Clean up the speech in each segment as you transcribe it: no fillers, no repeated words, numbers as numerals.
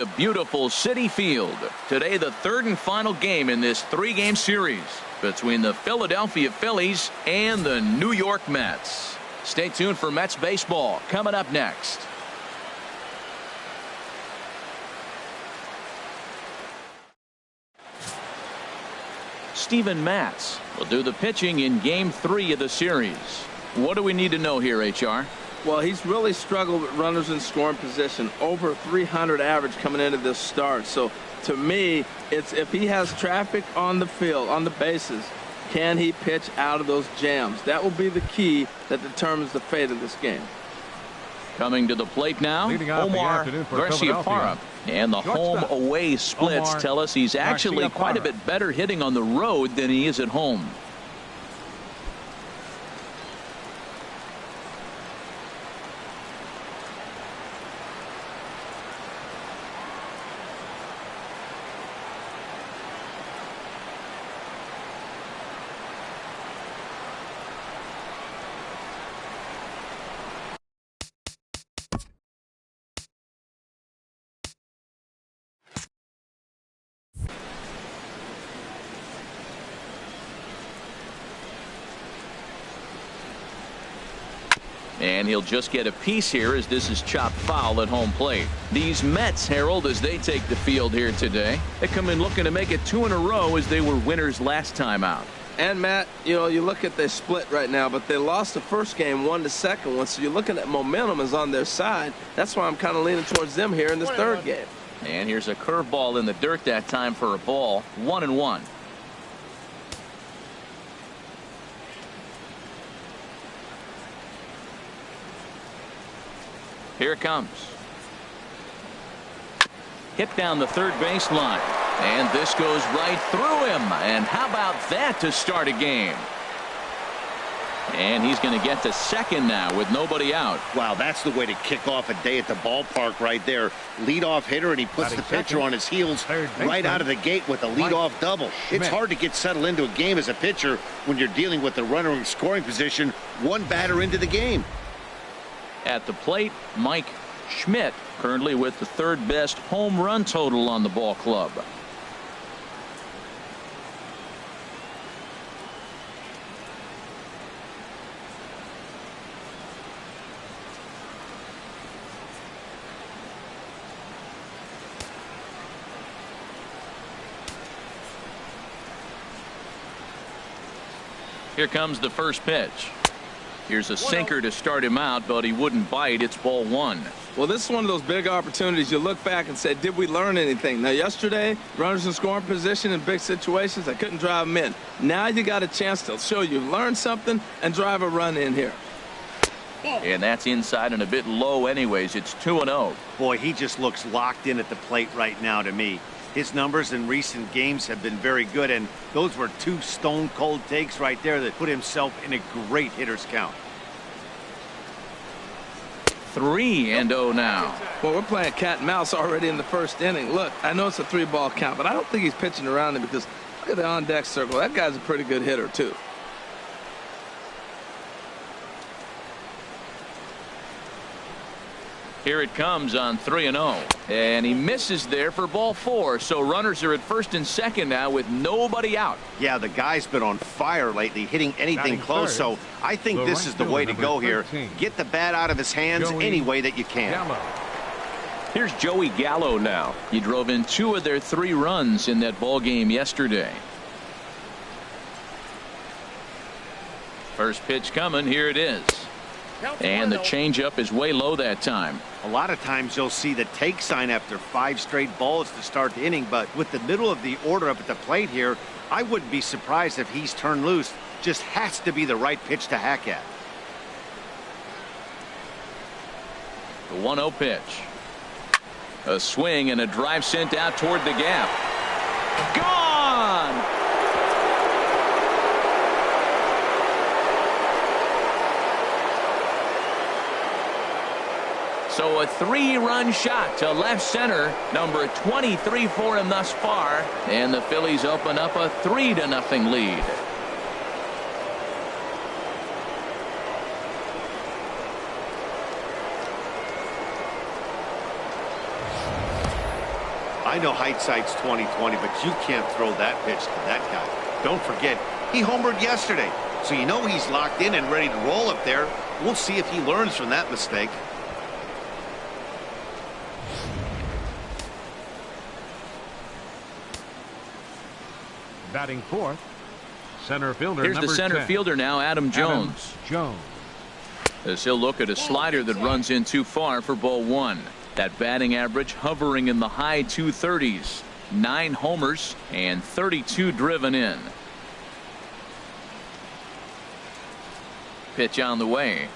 A beautiful City Field. Today, the third and final game in this three-game series between the Philadelphia Phillies and the New York Mets. Stay tuned for Mets baseball coming up next. Steven Matz will do the pitching in Game 3 of the series. What do we need to know here, HR? Well, he's really struggled with runners in scoring position. Over 300 average coming into this start. So, to me, it's if he has traffic on the field, on the bases, can he pitch out of those jams? That will be the key that determines the fate of this game. Coming to the plate now, Omar Garciaparra. And the home-away splits tell us he's actually quite a bit better hitting on the road than he is at home. And he'll just get a piece here as this is chopped foul at home plate. These Mets, Harold, as they take the field here today, they come in looking to make it 2 in a row as they were winners last time out. And Matt, you know, you look at their split right now, but they lost the first game, won the second one, so you're looking at momentum is on their side. That's why I'm kind of leaning towards them here in this third game. And here's a curveball in the dirt that time for a ball. 1-1. Here it comes. Hit down the third baseline. And this goes right through him. And how about that to start a game? And he's going to get to second now with nobody out. Wow, that's the way to kick off a day at the ballpark right there. Leadoff hitter, and he puts the pitcher on his heels right out of the gate with a leadoff double. It's hard to get settled into a game as a pitcher when you're dealing with the runner in scoring position one batter into the game. At the plate, Mike Schmidt, currently with the third best home run total on the ball club. Here comes the first pitch. Here's a sinker to start him out, but he wouldn't bite. It's ball 1. Well, this is one of those big opportunities. You look back and say, did we learn anything? Now, yesterday, runners in scoring position in big situations, I couldn't drive them in. Now you got a chance to show you've learned something and drive a run in here. And that's inside and a bit low anyways. It's 2-0. Boy, he just looks locked in at the plate right now to me. His numbers in recent games have been very good, and those were 2 stone-cold takes right there that put himself in a great hitter's count. 3-0 now. Well, we're playing cat and mouse already in the first inning. Look, I know it's a 3-ball count, but I don't think he's pitching around it because look at the on-deck circle. That guy's a pretty good hitter, too. Here it comes on 3-0. And he misses there for ball 4. So runners are at first and second now with nobody out. Yeah, the guy's been on fire lately, hitting anything close. So I think this is the way to go here. Get the bat out of his hands any way that you can. Here's Joey Gallo now. He drove in 2 of their 3 runs in that ball game yesterday. First pitch coming. Here it is. And the changeup is way low that time. A lot of times you'll see the take sign after 5 straight balls to start the inning, but with the middle of the order up at the plate here, I wouldn't be surprised if he's turned loose. Just has to be the right pitch to hack at. The 1-0 pitch. A swing and a drive sent out toward the gap. Gone! So a 3-run shot to left center, number 23 for him thus far, and the Phillies open up a 3-0 lead. I know hindsight's 20/20, but you can't throw that pitch to that guy. Don't forget, he homered yesterday, so you know he's locked in and ready to roll up there. We'll see if he learns from that mistake. Batting fourth, center fielder. Here's the center 10. fielder now, Adam Jones. As he'll look at a slider that runs in too far for ball one. That batting average hovering in the high 230s. 9 homers and 32 driven in. Pitch on the way.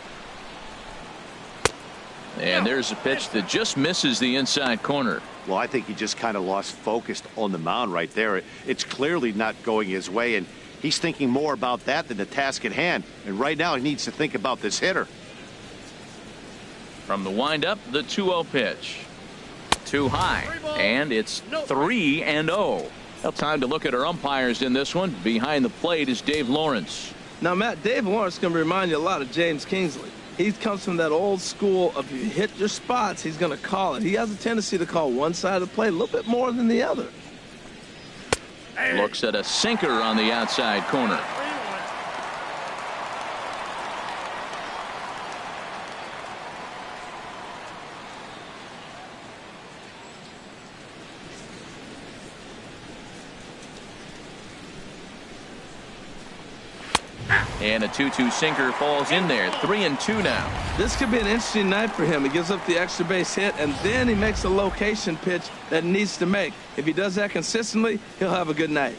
And there's a pitch that just misses the inside corner. Well, I think he just kind of lost focus on the mound right there. It's clearly not going his way, and he's thinking more about that than the task at hand. And right now he needs to think about this hitter. From the windup, the 2-0 pitch. Too high, and it's 3-0. Well, time to look at our umpires in this one. Behind the plate is Dave Lawrence. Now, Matt, Dave Lawrence can remind you a lot of James Kingsley. He comes from that old school of you hit your spots, he's going to call it. He has a tendency to call one side of the plate a little bit more than the other. Looks at a sinker on the outside corner. And a 2-2 sinker falls in there. 3-2 now. This could be an interesting night for him. He gives up the extra base hit, and then he makes a location pitch that he needs to make. If he does that consistently, he'll have a good night.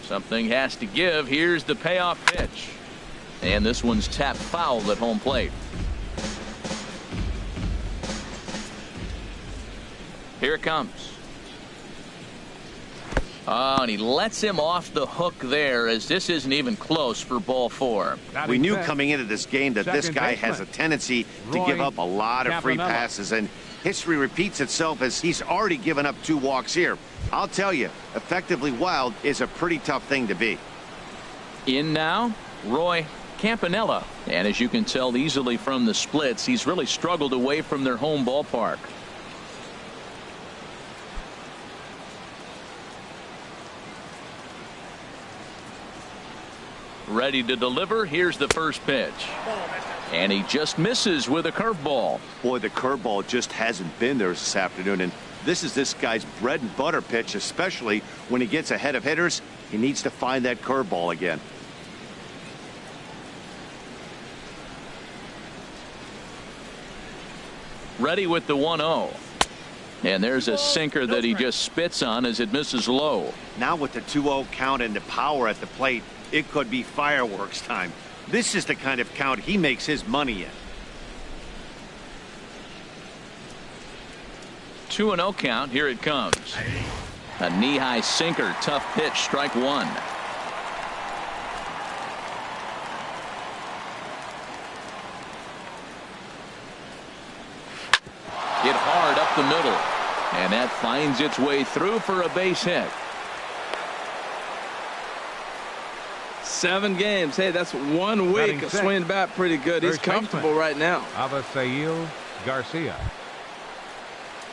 Something has to give. Here's the payoff pitch. And this one's tapped foul at home plate. Here it comes. Oh, and he lets him off the hook there, as this isn't even close for ball 4. We knew coming into this game that this guy has a tendency to give up a lot of free passes, and history repeats itself as he's already given up 2 walks here. I'll tell you, effectively wild is a pretty tough thing to be. In now, Roy Campanella. And as you can tell easily from the splits, he's really struggled away from their home ballpark. Ready to deliver. Here's the first pitch. And he just misses with a curveball. Boy, the curveball just hasn't been there this afternoon, and this is this guy's bread and butter pitch, especially when he gets ahead of hitters. He needs to find that curveball again. Ready with the 1-0. And there's a sinker that he just spits on as it misses low. Now with the 2-0 count and the power at the plate, it could be fireworks time. This is the kind of count he makes his money in. 2-0 count. Here it comes. A knee-high sinker. Tough pitch. Strike 1. Hit hard up the middle. And that finds its way through for a base hit. 7 games. Hey, that's 1 week of swinging bat pretty good. He's comfortable right now. Garcia.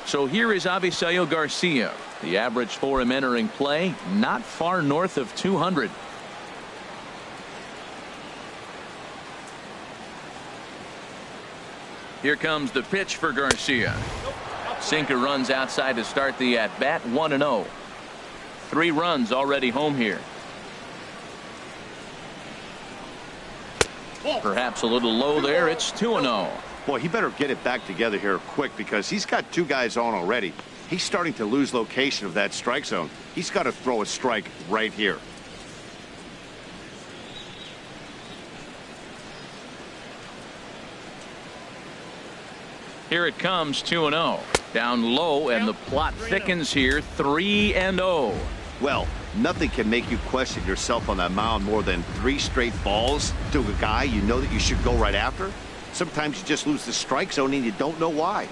So here is Avisail Garcia. The average for him entering play, not far north of 200. Here comes the pitch for Garcia. Sinker runs outside to start the at-bat. 1-0. 3 runs already home here. Perhaps a little low there. It's 2-0. Boy, he better get it back together here quick, because he's got 2 guys on already. He's starting to lose location of that strike zone. He's got to throw a strike right here. Here it comes. 2-0. Down low, and the plot thickens here. 3-0. Well, nothing can make you question yourself on that mound more than 3 straight balls to a guy you know that you should go right after. Sometimes you just lose the strike zone and you don't know why.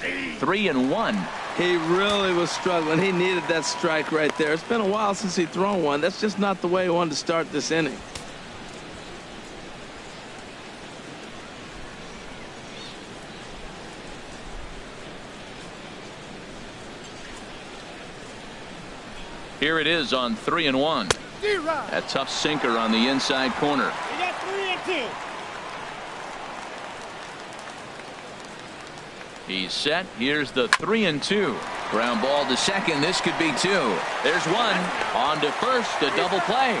3-1. He really was struggling. He needed that strike right there. It's been a while since he's thrown one. That's just not the way he wanted to start this inning. Here it is on 3-1. A tough sinker on the inside corner. You got 3-2. He's set. Here's the 3-2. Ground ball to second. This could be two. There's one. On to first. A double play.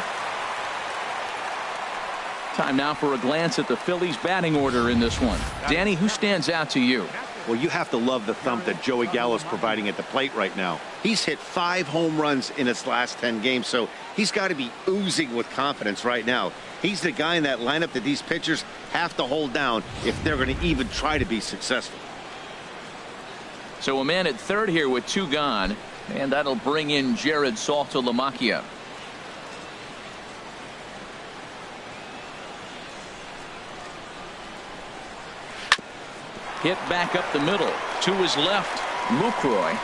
Time now for a glance at the Phillies batting order in this one. Danny, who stands out to you? Well, you have to love the thump that Joey Gallo is providing at the plate right now. He's hit 5 home runs in his last 10 games, so he's got to be oozing with confidence right now. He's the guy in that lineup that these pitchers have to hold down if they're going to even try to be successful. So a man at third here with 2 gone, and that'll bring in Jared Saltalamacchia. Hit back up the middle to his left. Lucroy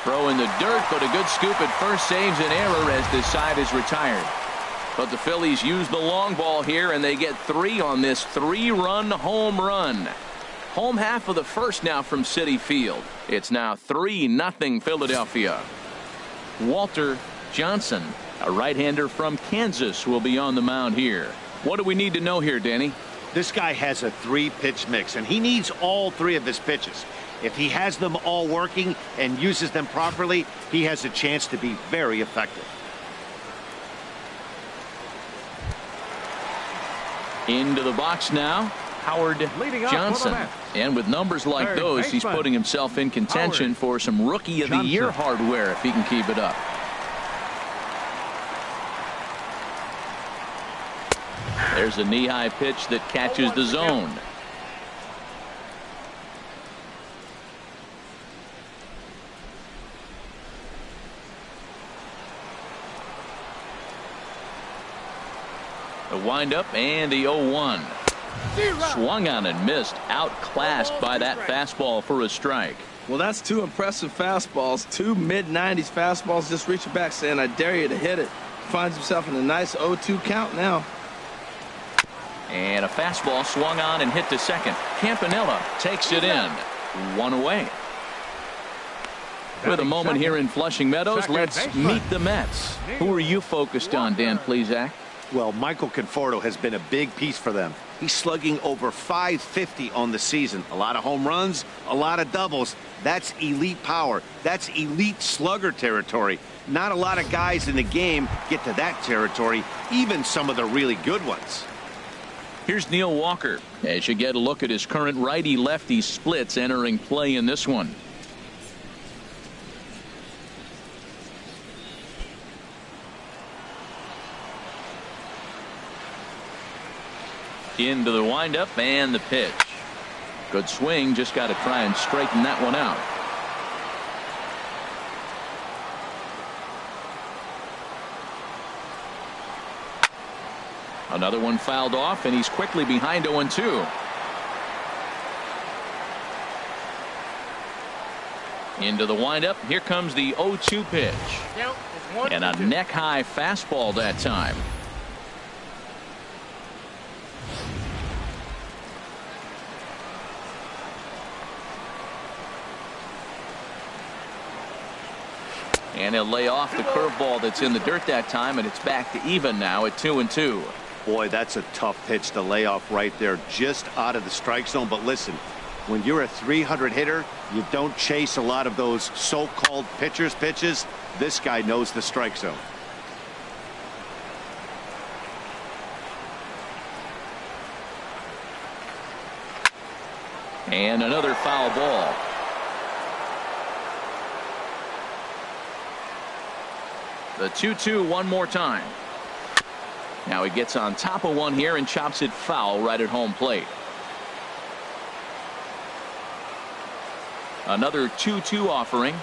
throw in the dirt, but a good scoop at first saves an error as this side is retired. But the Phillies use the long ball here, and they get 3 on this 3-run home run. Home half of the first now from Citi Field. It's now 3-0 Philadelphia. Walter Johnson, a right-hander from Kansas, will be on the mound here. What do we need to know here, Danny? This guy has a 3-pitch mix, and he needs all 3 of his pitches. If he has them all working and uses them properly, he has a chance to be very effective. Into the box now, Howard Johnson. And with numbers like those, he's putting himself in contention for some Rookie of the Year hardware if he can keep it up. There's a knee-high pitch that catches the zone. The windup and the 0-1. Swung on and missed. Outclassed by that fastball for a strike. Well, that's 2 impressive fastballs. 2 mid-90s fastballs just reaching back saying, I dare you to hit it. Finds himself in a nice 0-2 count now. And a fastball swung on and hit to second. Campanella takes it in. 1 away. With a moment here in Flushing Meadows, let's meet the Mets. Who are you focused on, Dan Plesac? Well, Michael Conforto has been a big piece for them. He's slugging over .550 on the season. A lot of home runs, a lot of doubles. That's elite power. That's elite slugger territory. Not a lot of guys in the game get to that territory, even some of the really good ones. Here's Neal Walker as you get a look at his current righty-lefty splits entering play in this one. Into the windup and the pitch. Good swing, just got to try and straighten that one out. Another one fouled off, and he's quickly behind 0-2. Into the windup. Here comes the 0-2 pitch. And a neck-high fastball that time. And he'll lay off the curveball that's in the dirt that time, and it's back to even now at 2-2. Boy, that's a tough pitch to lay off right there, just out of the strike zone. But listen, when you're a 300 hitter, you don't chase a lot of those so-called pitchers' pitches. This guy knows the strike zone. And another foul ball. The 2-2 one more time. Now he gets on top of one here and chops it foul right at home plate. Another 2-2 offering.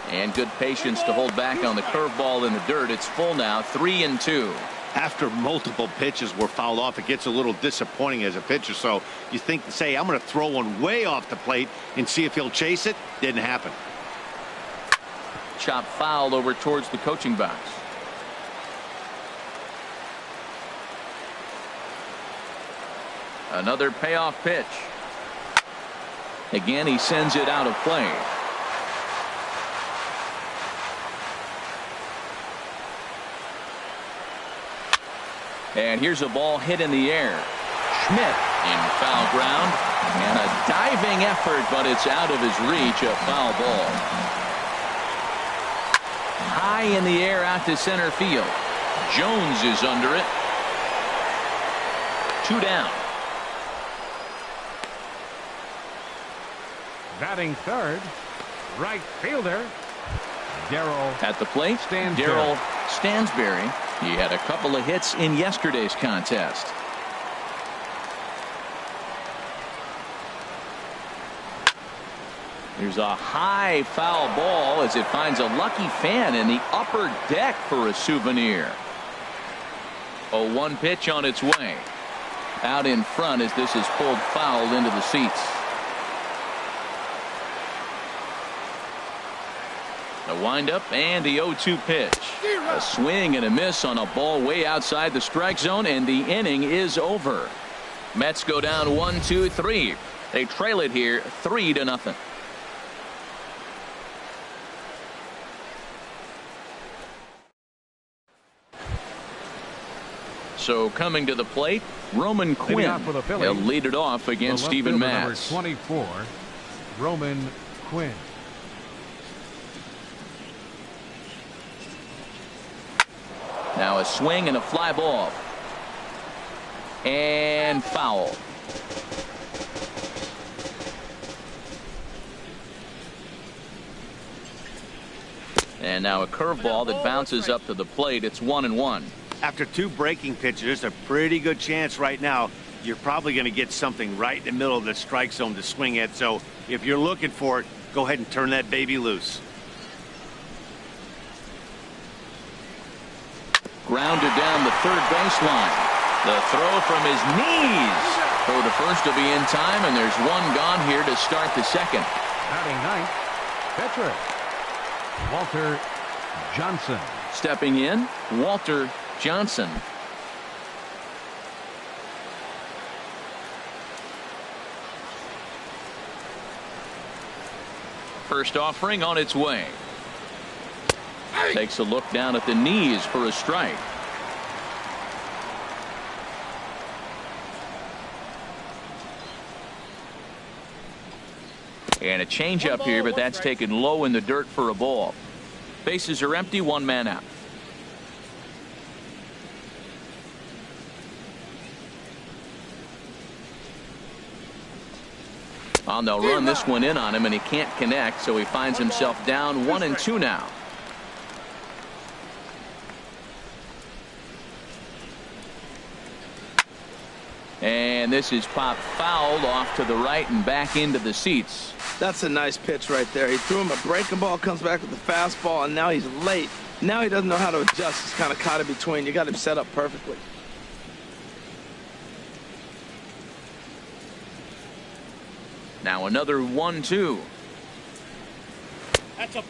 And good patience to hold back on the curveball in the dirt. It's full now, 3-2. After multiple pitches were fouled off, it gets a little disappointing as a pitcher. So you think, say, I'm going to throw one way off the plate and see if he'll chase it. Didn't happen. Chop foul over towards the coaching box. Another payoff pitch. Again, he sends it out of play. And here's a ball hit in the air. Schmidt in foul ground. And a diving effort, but it's out of his reach. A foul ball. High in the air out to center field. Jones is under it. 2 down. Batting third, right fielder, Daryl. At the plate, Daryl Stansberry. He had a couple of hits in yesterday's contest. Here's a high foul ball as it finds a lucky fan in the upper deck for a souvenir. 0-1 pitch on its way. Out in front as this is pulled foul into the seats. The windup and the 0-2 pitch. A swing and a miss on a ball way outside the strike zone, and the inning is over. Mets go down 1-2-3. They trail it here 3-0. So coming to the plate, Roman Quinn. He'll lead it off against Steven Matz. Number 24, Roman Quinn. Now a swing and a fly ball. And foul. And now a curveball that bounces up to the plate. It's 1-1. After 2 breaking pitches, there's a pretty good chance right now you're probably going to get something right in the middle of the strike zone to swing at. So if you're looking for it, go ahead and turn that baby loose. Grounded down the third baseline. The throw from his knees. Throw to first will be in time, and there's one gone here to start the second. Batting ninth, pitcher Walter Johnson. Stepping in, Walter Johnson. First offering on its way. Takes a look down at the knees for a strike. And a changeup here, but that's taken low in the dirt for a ball. Bases are empty, 1 man out. They'll run this one in on him, and he can't connect, so he finds himself down 1-2 now. And this is popped fouled off to the right and back into the seats. That's a nice pitch right there. He threw him a breaking ball, comes back with the fastball, and now he's late. Now he doesn't know how to adjust. He's kind of caught in between. You got him set up perfectly. Now another 1-2.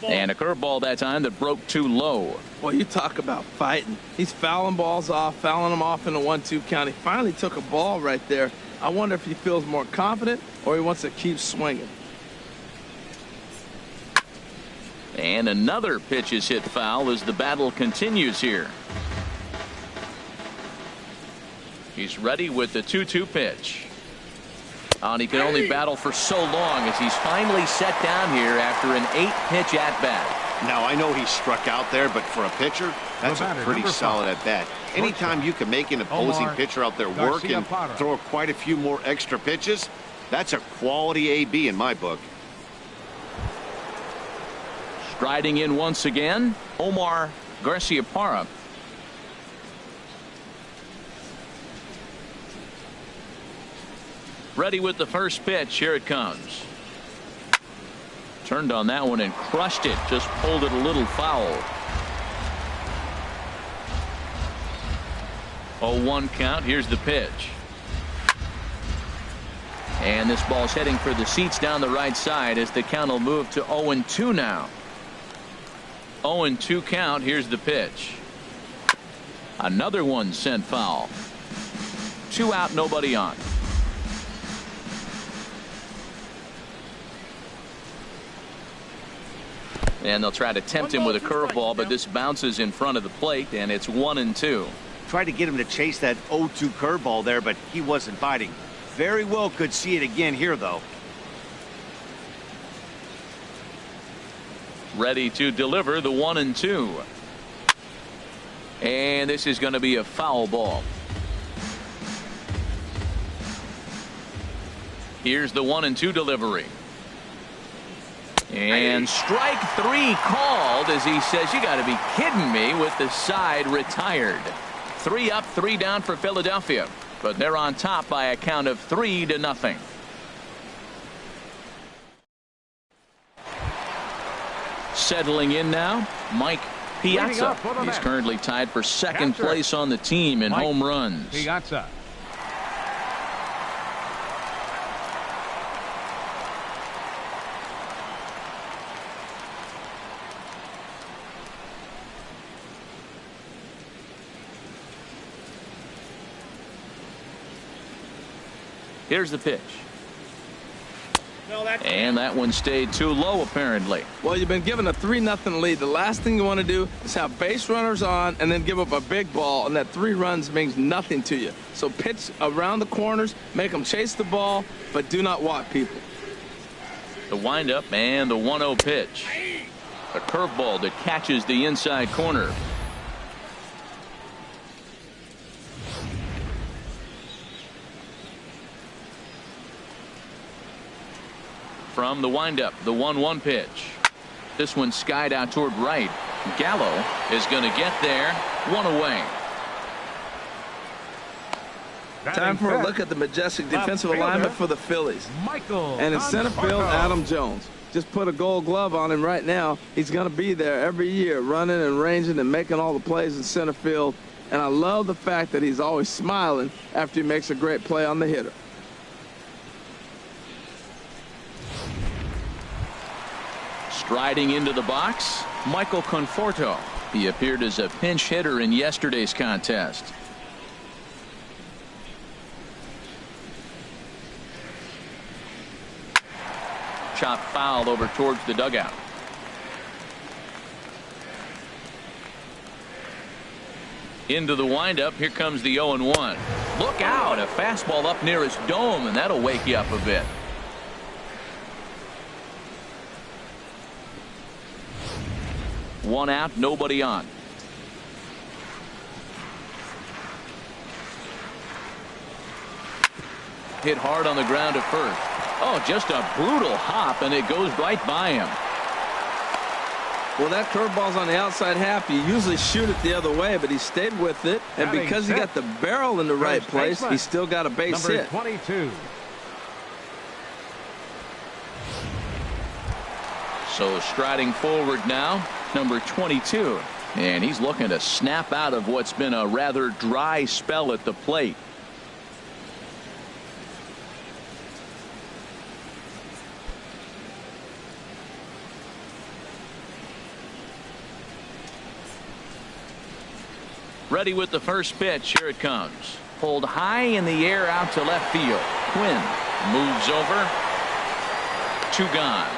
And a curveball that time that broke too low. Boy, you talk about fighting. He's fouling balls off, fouling them off in a 1-2 count. He finally took a ball right there. I wonder if he feels more confident or he wants to keep swinging. And another pitch is hit foul as the battle continues here. He's ready with the 2-2 pitch. And he can only battle for so long as he's finally set down here after an 8-pitch at-bat. Now, I know he struck out there, but for a pitcher, that's a pretty solid at-bat. Anytime you can make an opposing pitcher out there work and throw quite a few more extra pitches, that's a quality AB in my book. Striding in once again, Omar Garciaparra. Ready with the first pitch. Here it comes. Turned on that one and crushed it. Just pulled it a little foul. 0-1 count. Here's the pitch. And this ball's heading for the seats down the right side as the count will move to 0-2 now. 0-2 count. Here's the pitch. Another one sent foul. 2 out, nobody on. And they'll try to tempt him with a curveball, but this bounces in front of the plate, and it's 1-2. Tried to get him to chase that 0-2 curveball there, but he wasn't biting. Very well could see it again here, though. Ready to deliver the 1-2. And this is going to be a foul ball. Here's the 1-2 delivery. And strike 3 called as he says, you got to be kidding me, with the side retired. 3 up, 3 down for Philadelphia, but they're on top by a count of 3-0. Settling in now, Mike Piazza. He's currently tied for second place on the team in home runs. Piazza. Here's the pitch. And that one stayed too low, apparently. Well, you've been given a 3-0 lead. The last thing you want to do is have base runners on and then give up a big ball, and that 3 runs means nothing to you. So pitch around the corners, make them chase the ball, but do not walk people. The windup and the 1-0 pitch. A curveball that catches the inside corner. From the windup, the 1-1 pitch. This one skied out toward right. Gallo is going to get there. 1 away. Time for a look at the majestic defensive alignment for the Phillies. And in center field, Adam Jones. Just put a gold glove on him right now. He's going to be there every year, running and ranging and making all the plays in center field. And I love the fact that he's always smiling after he makes a great play on the hitter. Striding into the box, Michael Conforto. He appeared as a pinch hitter in yesterday's contest. Chopped foul over towards the dugout. Into the windup. Here comes the 0-1. Look out, a fastball up near his dome, and that'll wake you up a bit. One out, nobody on. Hit hard on the ground at first. Oh, just a brutal hop, and it goes right by him. Well, that curveball's on the outside half. You usually shoot it the other way, but he stayed with it. And because he got the barrel in the right place, he still got a base hit. 22. So striding forward now, number 22. And he's looking to snap out of what's been a rather dry spell at the plate. Ready with the first pitch. Here it comes. Pulled high in the air out to left field. Quinn moves over. 2 gone.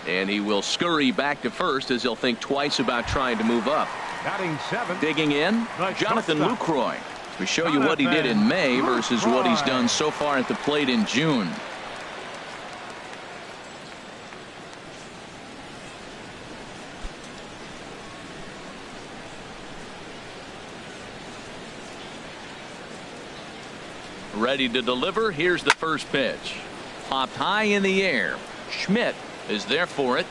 And he will scurry back to first as he'll think twice about trying to move up. Batting 7. Digging in, Jonathan Lucroy. We show you what he did in May versus what he's done so far at the plate in June. Ready to deliver. Here's the first pitch. Popped high in the air. Schmidt is there for it.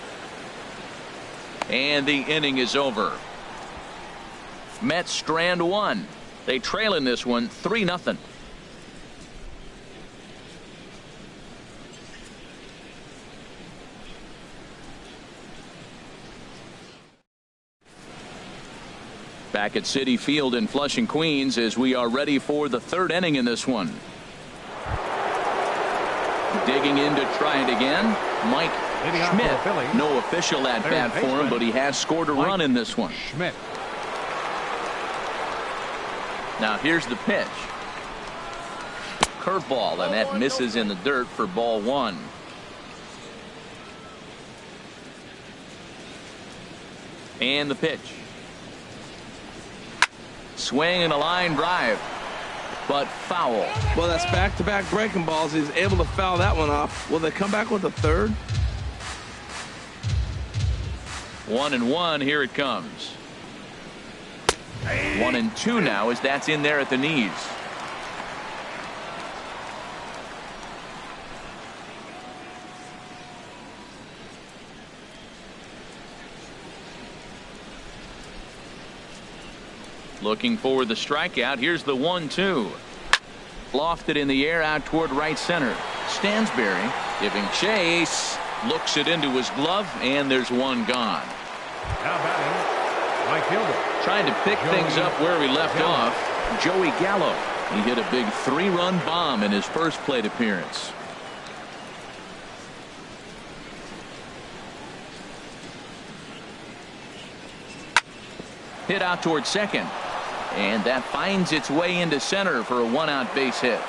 And the inning is over. Mets strand 1. They trail in this one 3-0. Back at Citi Field in Flushing, Queens, as we are ready for the 3rd inning in this one. Digging in to try it again, Mike Schmidt. No official at bat for him, but he has scored a run in this one. Schmidt. Now here's the pitch. Curveball, and that misses in the dirt for ball 1. And the pitch. Swing and a line drive, but foul. Well, that's back-to-back breaking balls. He's able to foul that one off. Will they come back with a third? 1-1. Here it comes. 1-2 now as that's in there at the knees. Looking for the strikeout. Here's the 1-2. Lofted in the air out toward right center. Stansberry giving chase. Looks it into his glove, and there's one gone. Now batting, right fielder. Trying to pick things up where we left off. Joey Gallo. He hit a big 3-run bomb in his first plate appearance. Hit out toward second. And that finds its way into center for a 1-out base hit.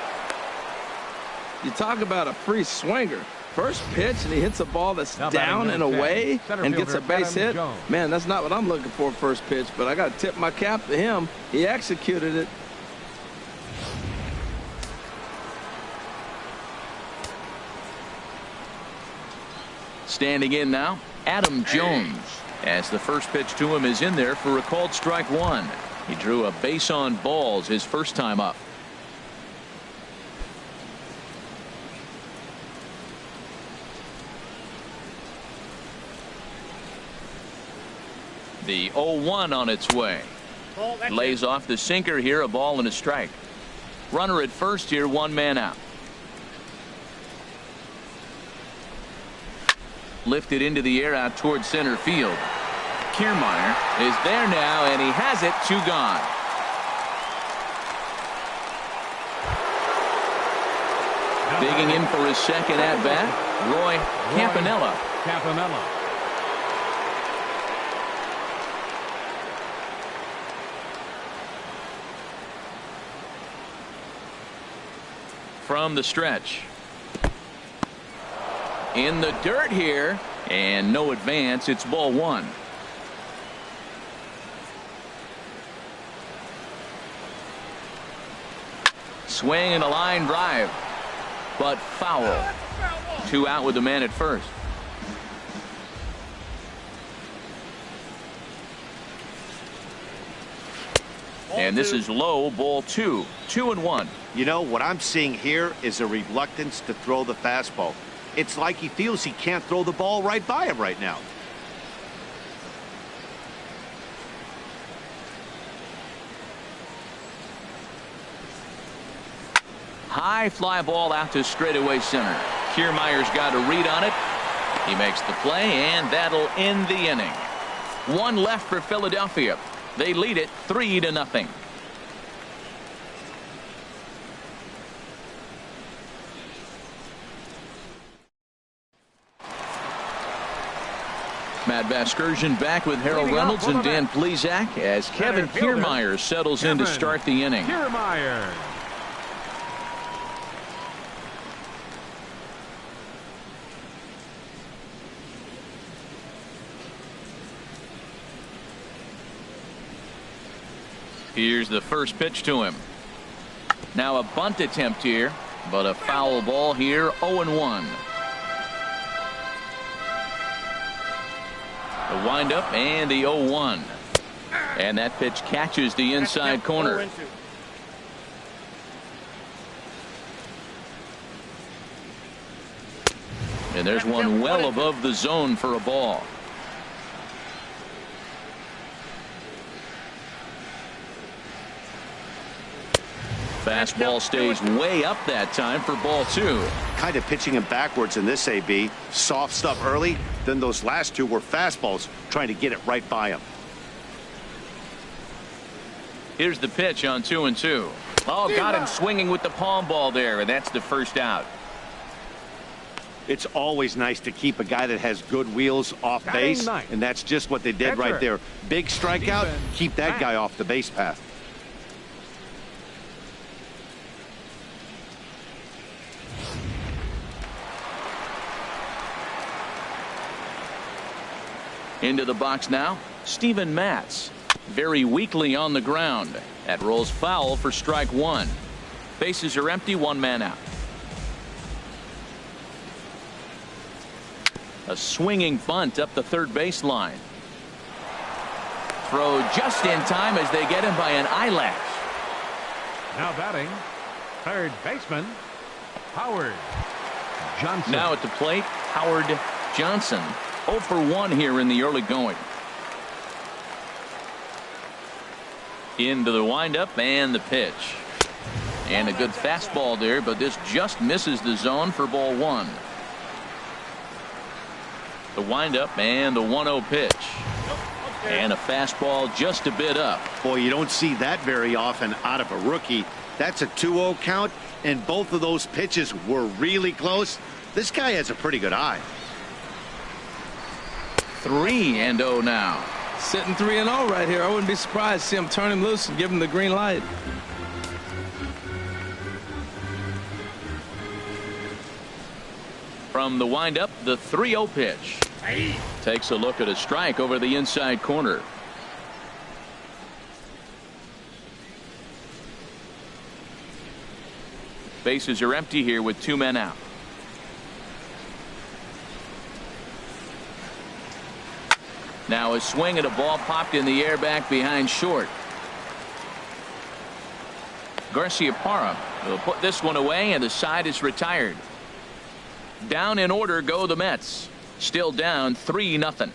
You talk about a free swinger. First pitch, and he hits a ball that's Now down and away and gets a base hit. Jones. Man, that's not what I'm looking for first pitch, but I got to tip my cap to him. He executed it. Standing in now, Adam Jones. As the first pitch to him is in there for a called strike one. He drew a base on balls his first time up. The 0-1 on its way. Lays off the sinker here, a ball and a strike. Runner at first here, one man out. Lifted into the air out towards center field. Kiermaier is there now, and he has it. 2 gone. Digging in for his second at bat, Roy Campanella. From the stretch. In the dirt here, and no advance. It's ball 1. Swing and a line drive, but foul. 2 out with the man at first. And this is low, ball 2. 2-1. You know, what I'm seeing here is a reluctance to throw the fastball. It's like he feels he can't throw the ball right by him right now. High fly ball out to straightaway center. Kiermaier's got a read on it. He makes the play, and that'll end the inning. 1 left for Philadelphia. They lead it 3-0. Matt Vasgersian back with Harold Reynolds and Dan Plesac as Kevin Kiermaier settles in to start the inning. Kiermaier. Here's the first pitch to him. Now a bunt attempt here, but a foul ball here. 0-1. The windup and the 0-1. And that pitch catches the inside corner. And there's one well above the zone for a ball. Fastball stays way up that time for ball 2. Kind of pitching him backwards in this AB. Soft stuff early, then those last 2 were fastballs, trying to get it right by him. Here's the pitch on 2-2. Oh, got him swinging with the palm ball there, and that's the first out. It's always nice to keep a guy that has good wheels off base, and that's just what they did right there. Big strikeout, keep that guy off the base path. Into the box now, Steven Matz. very weakly on the ground. That rolls foul for strike one. Bases are empty, one man out. A swinging bunt up the third baseline. Throw just in time as they get him by an eyelash. Now batting, third baseman, Howard Johnson. Now at the plate, Howard Johnson. 0 for 1 here in the early going. Into the windup and the pitch. And a good fastball there, but this just misses the zone for ball one. The windup and the 1-0 pitch. And a fastball just a bit up. Boy, you don't see that very often out of a rookie. That's a 2-0 count, and both of those pitches were really close. This guy has a pretty good eye. 3-0 now. Sitting 3-0 right here. I wouldn't be surprised to see him turn him loose and give him the green light. From the windup, the 3-0 pitch. Takes a look at a strike over the inside corner. Bases are empty here with 2 men out. Now a swing at a ball popped in the air back behind short. Garciaparra will put this one away, and the side is retired. Down in order go the Mets. Still down 3-0.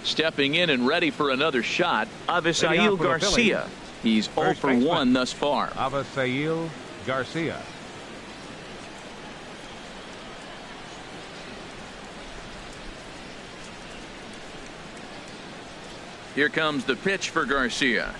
Stepping in and ready for another shot, Avisail Garcia. He's 0 for 1 thus far. Avisail Garcia. Here comes the pitch for Garcia.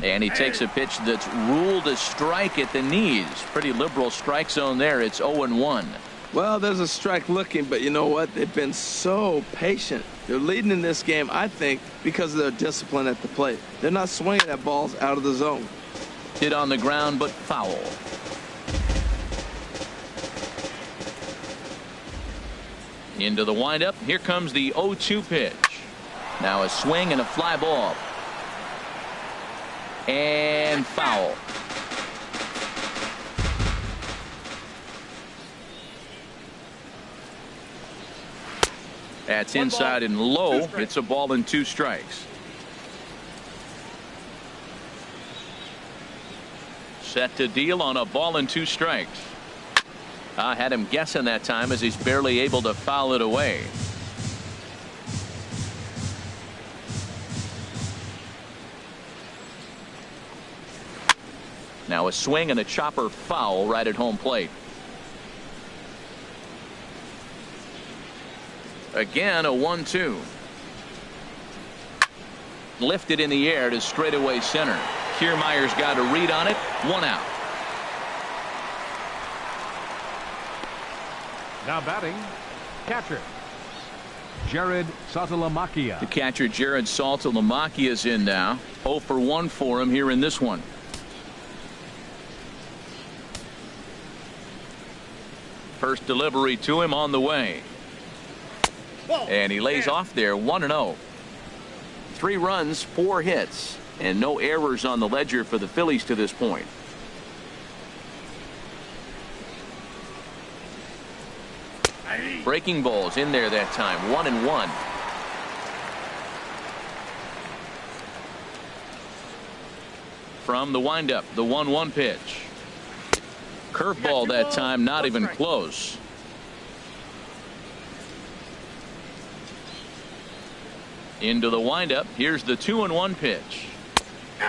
And he takes a pitch that's ruled a strike at the knees. Pretty liberal strike zone there. It's 0-1. Well, there's a strike looking, but you know what? They've been so patient. They're leading in this game, I think, because of their discipline at the plate. They're not swinging at balls out of the zone. Hit on the ground, but foul. Into the windup. Here comes the 0-2 pitch. Now a swing and a fly ball. And foul. That's inside and low. It's a ball and 2 strikes. Set to deal on a ball and 2 strikes. I had him guessing that time as he's barely able to foul it away. Now a swing and a chopper foul right at home plate. Again a 1-2. Lifted in the air to straightaway center. Kiermaier's got a read on it. 1 out. Now batting, catcher Jared Saltalamacchia. The catcher Jared Saltalamacchia is in now. 0 for 1 for him here in this one. First delivery to him on the way. And he lays off there. 1-0. 3 runs, 4 hits, and no errors on the ledger for the Phillies to this point. Breaking balls in there that time. 1-1. From the windup, the 1-1 pitch. Curveball that time, not even close. Into the windup. Here's the 2-1 pitch.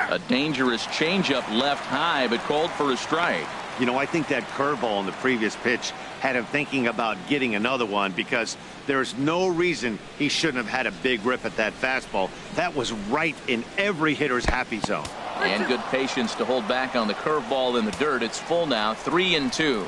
A dangerous changeup left high, but called for a strike. You know, I think that curveball in the previous pitch had him thinking about getting another one, because there's no reason he shouldn't have had a big rip at that fastball. That was right in every hitter's happy zone. And good patience to hold back on the curveball in the dirt. It's full now. 3-2.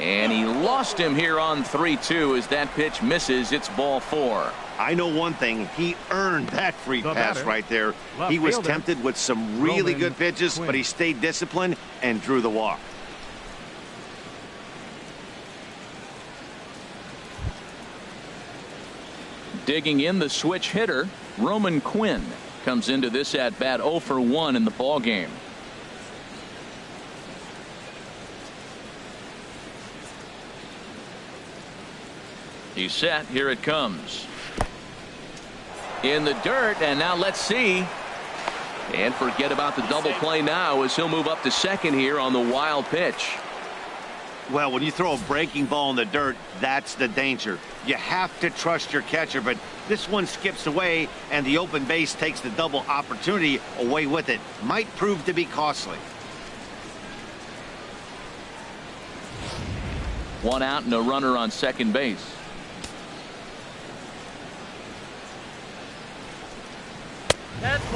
And he lost him here on 3-2 as that pitch misses. It's ball 4. I know one thing. He earned that free pass right there. He was tempted with some really good pitches, but he stayed disciplined and drew the walk. Digging in, the switch hitter, Roman Quinn, comes into this at bat 0 for 1 in the ball game. He's set. Here it comes. In the dirt, and now let's see. And forget about the double play now as he'll move up to second here on the wild pitch. Well, when you throw a breaking ball in the dirt, that's the danger. You have to trust your catcher, but this one skips away, and the open base takes the double opportunity away with it. Might prove to be costly. 1 out and a runner on second base.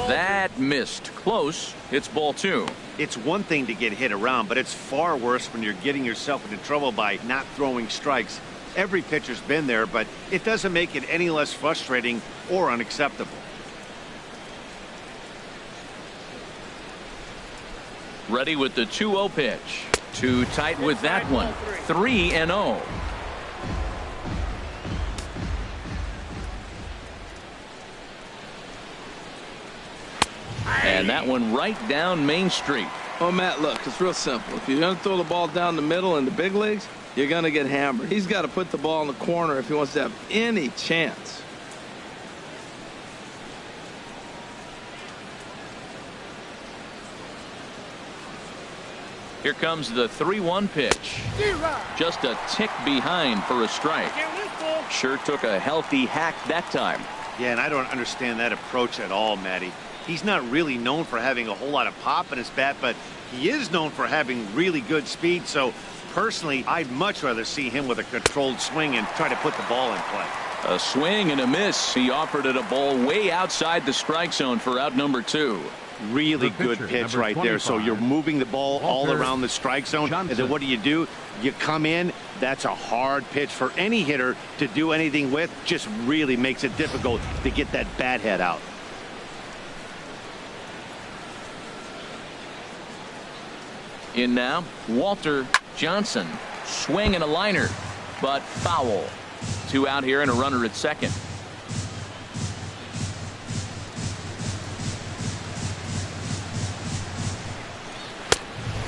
That missed. Close. It's ball 2. It's one thing to get hit around, but it's far worse when you're getting yourself into trouble by not throwing strikes. Every pitcher's been there, but it doesn't make it any less frustrating or unacceptable. Ready with the 2-0 pitch. Too tight with that one. 3-0. And that one right down Main Street. Oh, Matt, look, it's real simple. If you're going to throw the ball down the middle in the big leagues, you're going to get hammered. He's got to put the ball in the corner if he wants to have any chance. Here comes the 3-1 pitch. Just a tick behind for a strike. Sure took a healthy hack that time. Yeah, and I don't understand that approach at all, Matty. He's not really known for having a whole lot of pop in his bat, but he is known for having really good speed. So personally, I'd much rather see him with a controlled swing and try to put the ball in play. A swing and a miss. He offered it a ball way outside the strike zone for out number 2. Really good pitch right there. So you're moving the ball all around the strike zone. And then what do? You come in. That's a hard pitch for any hitter to do anything with. Just really makes it difficult to get that bat head out. In now, Walter Johnson. Swing and a liner, but foul. 2 out here and a runner at second.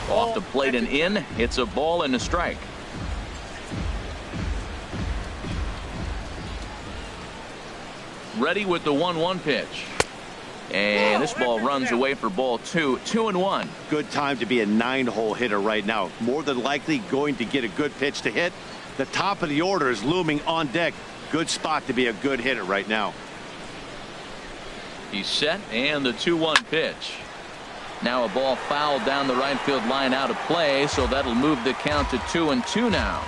Off the plate and in. It's a ball and a strike. Ready with the 1-1 pitch. And this ball runs away for ball 2. 2-1. Good time to be a 9-hole hitter right now. More than likely going to get a good pitch to hit. The top of the order is looming on deck. Good spot to be a good hitter right now. He's set, and the 2-1 pitch. Now a ball fouled down the right field line out of play, so that'll move the count to 2-2 now.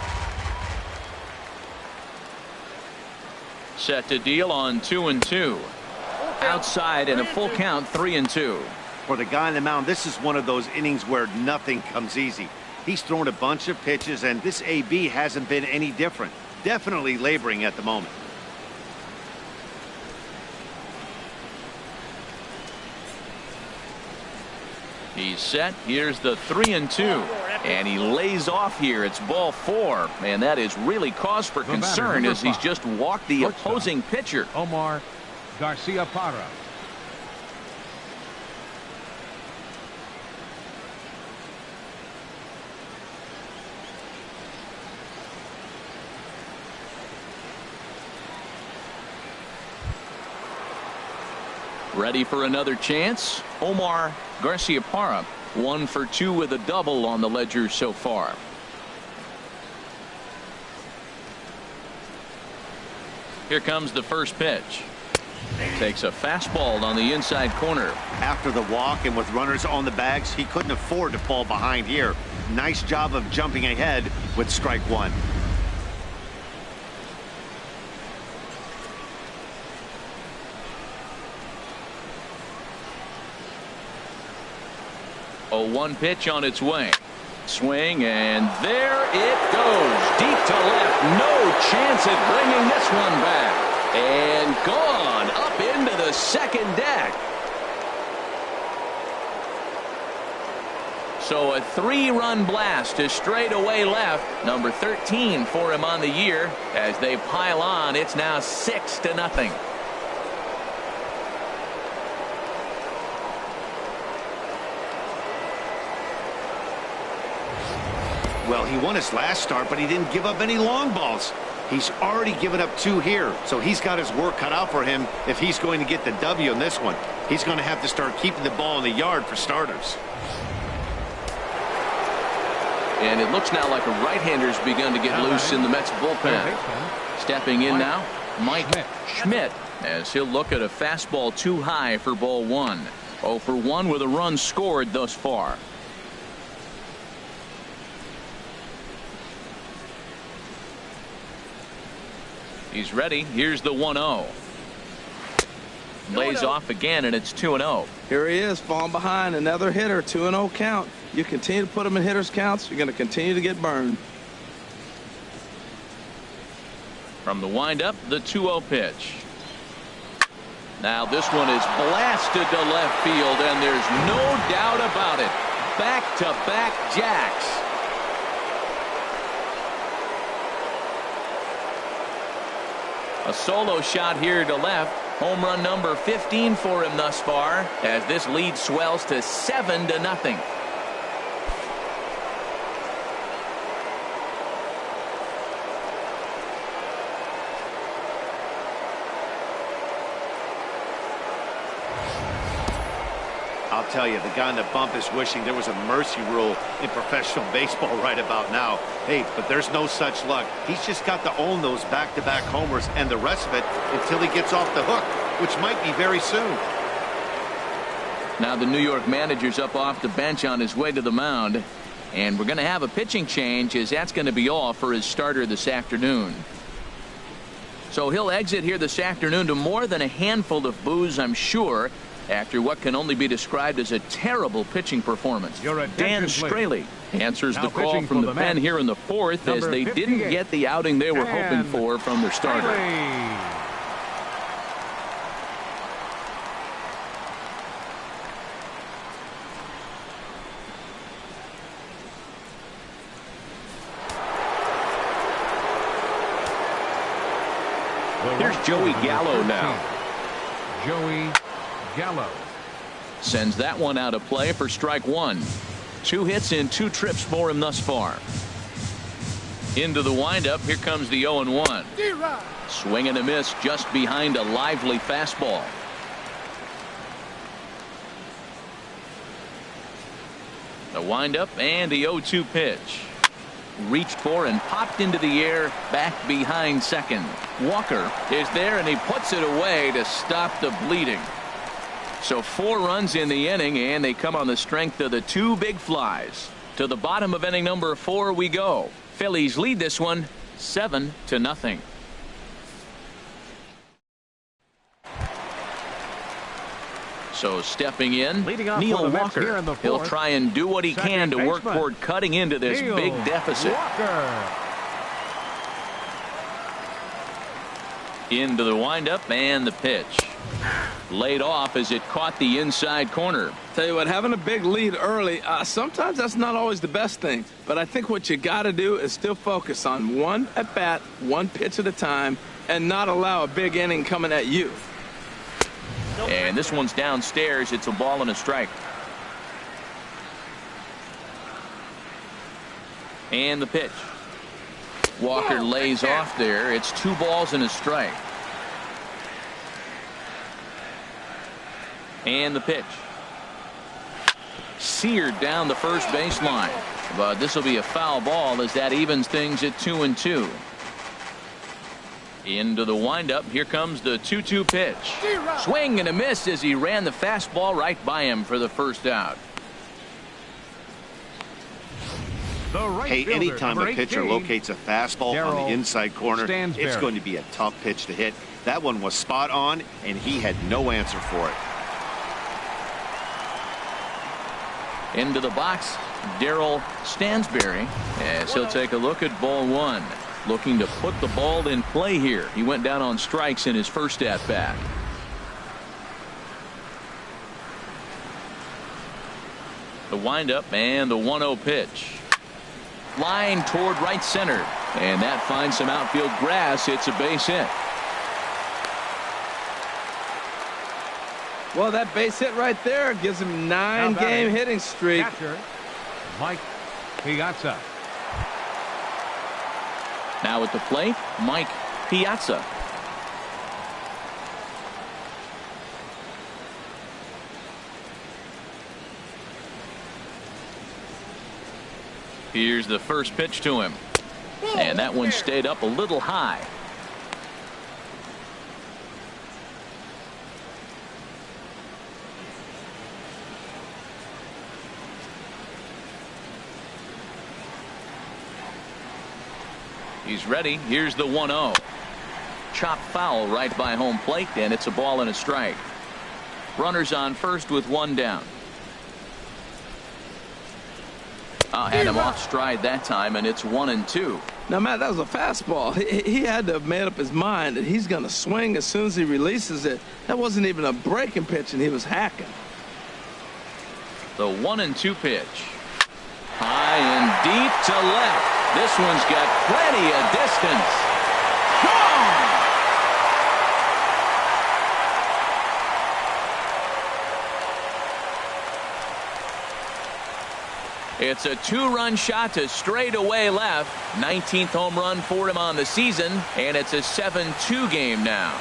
Set to deal on 2-2. Outside and a full count, 3-2. For the guy on the mound, this is one of those innings where nothing comes easy. He's thrown a bunch of pitches, and this AB hasn't been any different. Definitely laboring at the moment. He's set. Here's the 3-2. And he lays off here. It's ball 4. And that is really cause for concern as he's just walked the opposing pitcher. Omar Garciaparra. Ready for another chance? Omar Garciaparra, 1 for 2 with a double on the ledger so far. Here comes the first pitch. Takes a fastball on the inside corner. After the walk and with runners on the bags, he couldn't afford to fall behind here. Nice job of jumping ahead with strike 1. A 1 pitch on its way. Swing, and there it goes. Deep to left. No chance at bringing this one back. And gone up into the second deck. So a 3-run blast to straightaway left. Number 13 for him on the year. As they pile on, it's now 6-0. Well, he won his last start, but he didn't give up any long balls. He's already given up 2 here, so he's got his work cut out for him if he's going to get the W in this one. He's going to have to start keeping the ball in the yard for starters. And it looks now like a right-hander's begun to get loose in the Mets bullpen. Stepping in now, Mike Schmidt, as he'll look at a fastball too high for ball 1. 0 for 1 with a run scored thus far. He's ready. Here's the 1-0. Lays off again, and it's 2-0. Here he is, falling behind. Another hitter, 2-0 count. You continue to put him in hitters counts, you're going to continue to get burned. From the windup, the 2-0 pitch. Now this one is blasted to left field, and there's no doubt about it. Back-to-back jacks. A solo shot here to left. Home run number 15 for him thus far, as this lead swells to 7-0. I'll tell you, the guy in the bump is wishing there was a mercy rule in professional baseball right about now. Hey, but there's no such luck. He's just got to own those back-to-back homers and the rest of it until he gets off the hook, which might be very soon. Now the New York manager's up off the bench on his way to the mound, and we're going to have a pitching change, as that's going to be all for his starter this afternoon. So he'll exit here this afternoon to more than a handful of boos, I'm sure, after what can only be described as a terrible pitching performance. Dan Straley answers the call from the pen here in the 4th, as they didn't get the outing they were hoping for from their starter. Here's Joey Gallo now. Joey Gallo sends that one out of play for strike 1. 2 hits in 2 trips for him thus far. Into the windup. Here comes the 0-1. Swing and a miss just behind a lively fastball. The windup and the 0-2 pitch. Reached for and popped into the air, back behind second. Walker is there, and he puts it away to stop the bleeding. So 4 runs in the inning, and they come on the strength of the 2 big flies. To the bottom of inning number 4 we go. Phillies lead this one 7-0. So stepping in, Neal Walker. He'll try and do what he can to work toward cutting into this big deficit. Into the windup and the pitch. Laid off as it caught the inside corner. Tell you what, having a big lead early, sometimes that's not always the best thing. But I think what you got to do is still focus on one at bat, 1 pitch at a time, and not allow a big inning coming at you. And this one's downstairs. It's a ball and a strike. And the pitch. Walker lays off there. It's 2 balls and a strike. And the pitch. Seared down the first baseline. But this will be a foul ball, as that evens things at 2-2. Into the windup. Here comes the 2-2 pitch. Swing and a miss as he ran the fastball right by him for the first out. Hey, anytime a pitcher locates a fastball on the inside corner, it's going to be a tough pitch to hit. That one was spot on, and he had no answer for it. Into the box, Daryl Stansberry, as he'll take a look at ball one. Looking to put the ball in play here. He went down on strikes in his first at bat. The windup and the 1-0 pitch. Line toward right center. And that finds some outfield grass. It's a base hit. Well, that base hit right there gives him 9-game hitting streak. Catcher, Mike Piazza. Now at the plate, Mike Piazza. Here's the first pitch to him. And that one stayed up a little high. He's ready. Here's the 1-0. Chop foul right by home plate, and it's a ball and a strike. Runners on first with one down. Had him off stride that time, and it's 1-2. Now, Matt, that was a fastball. He had to have made up his mind that he's going to swing as soon as he releases it. That wasn't even a breaking pitch, and he was hacking. The 1-2 pitch. High and deep to left. This one's got plenty of distance. Gone! It's a 2-run shot to straightaway left. 19th home run for him on the season, and it's a 7-2 game now.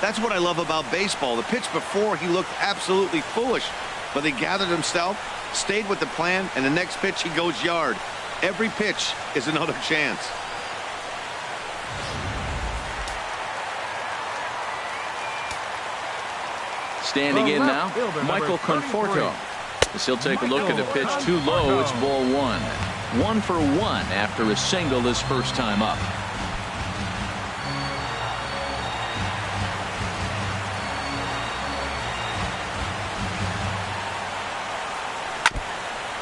That's what I love about baseball. The pitch before, he looked absolutely foolish, but he gathered himself, stayed with the plan, and the next pitch he goes yard. Every pitch is another chance. Standing in now, Michael Conforto. As he'll take a look at the pitch too low. It's ball one. 1 for 1 after a single his first time up.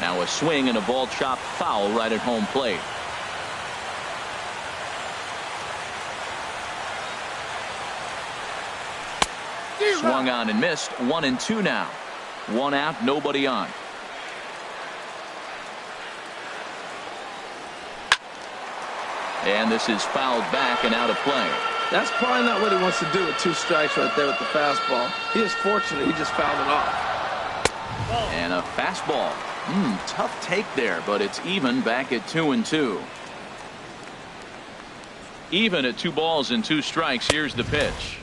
Now a swing and a ball chopped foul right at home plate. Swung on and missed. 1-2 now. 1 out, nobody on. And this is fouled back and out of play. That's probably not what he wants to do with 2 strikes right there with the fastball. He is fortunate he just fouled it off. And a fastball. Tough take there, but it's even back at 2-2. Even at 2 balls and 2 strikes. Here's the pitch.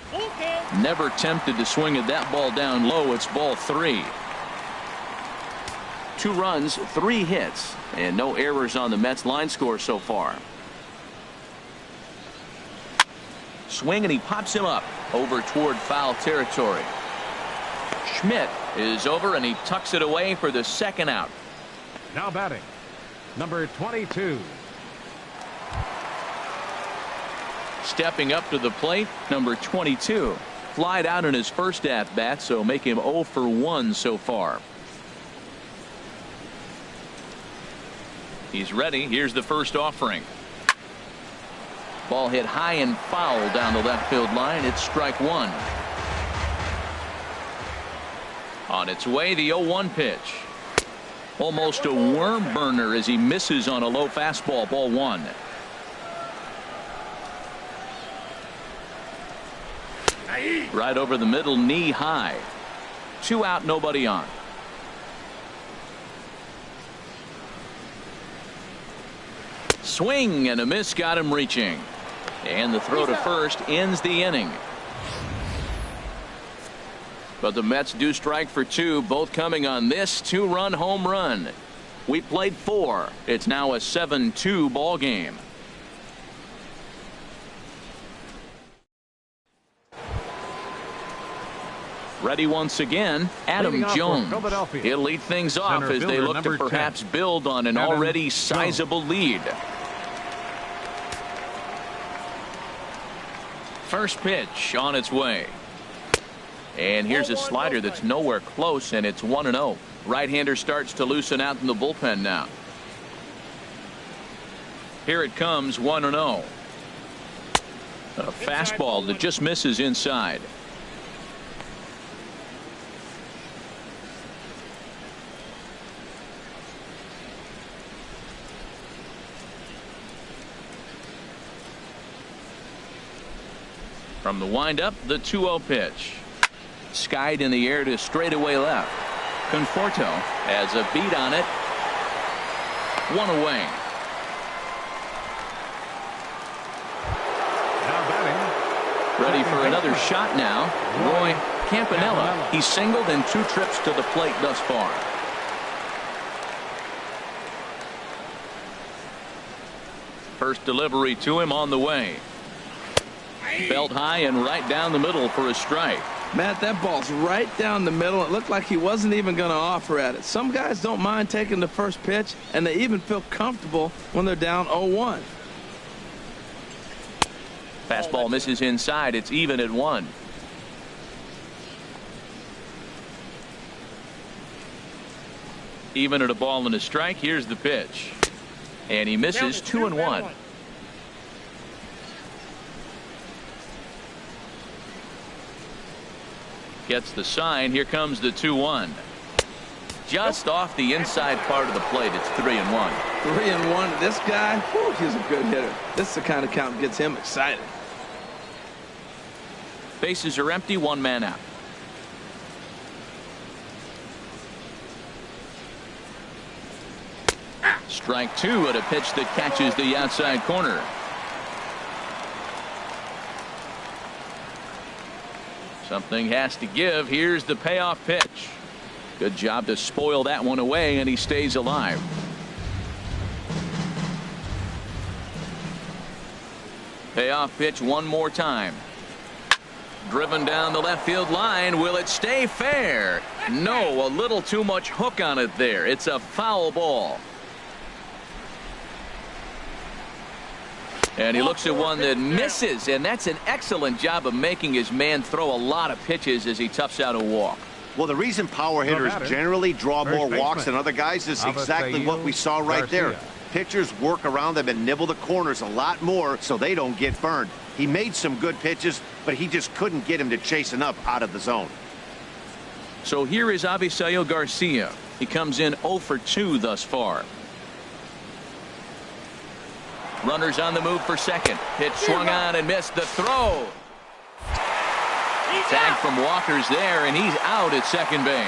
Never tempted to swing at that ball down low. It's ball 3. 2 runs, 3 hits, and no errors on the Mets line score so far. Swing, and he pops him up over toward foul territory. Schmidt is over, and he tucks it away for the 2nd out. Now batting, number 22. Stepping up to the plate, number 22. Flied out in his first at bat, so make him 0 for 1 so far. He's ready. Here's the first offering. Ball hit high and foul down the left field line. It's strike 1. On its way, the 0-1 pitch. Almost a worm burner as he misses on a low fastball. Ball 1. Right over the middle, knee high. 2 out, nobody on. Swing and a miss got him reaching. And the throw to first ends the inning. But the Mets do strike for 2, both coming on this 2-run home run. We played 4. It's now a 7-2 ball game. Ready once again, Adam Leading off for Jones. Philadelphia. He'll lead things off Center as they fielder, look to number 10, perhaps build on an Adam already Jones. sizable lead. First pitch on its way. And here's a slider that's nowhere close, and it's 1-0. Right-hander starts to loosen out in the bullpen now. Here it comes, 1-0. A fastball that just misses inside. From the windup, the 2-0 pitch. Skied in the air to straightaway left. Conforto has a beat on it. One away. Now batting. Ready for another shot now. Roy Campanella. He's singled in 2 trips to the plate thus far. First delivery to him on the way. Belt high and right down the middle for a strike. Matt, that ball's right down the middle. It looked like he wasn't even going to offer at it. Some guys don't mind taking the first pitch, and they even feel comfortable when they're down 0-1. Fastball misses inside. It's even at 1. Even at a ball and a strike. Here's the pitch. And he misses 2-1. Gets the sign. Here comes the 2-1. Just off the inside part of the plate. It's 3-1. 3-1. This guy, whew, he's a good hitter. This is the kind of count that gets him excited. Bases are empty. 1 man out. Strike 2 at a pitch that catches the outside corner. Something has to give. Here's the payoff pitch. Good job to spoil that one away, and he stays alive. Payoff pitch one more time. Driven down the left field line. Will it stay fair? No, a little too much hook on it there. It's a foul ball. And he looks at one that misses, and that's an excellent job of making his man throw a lot of pitches as he toughs out a walk. Well, the reason power hitters generally draw more walks than other guys is exactly what we saw right there. Pitchers work around them and nibble the corners a lot more so they don't get burned. He made some good pitches, but he just couldn't get him to chase enough out of the zone. So here is Omar Garcia. He comes in 0 for 2 thus far. Runners on the move for second. Pitch swung on and missed. The throw. Tag from Walker's there, and he's out at second base.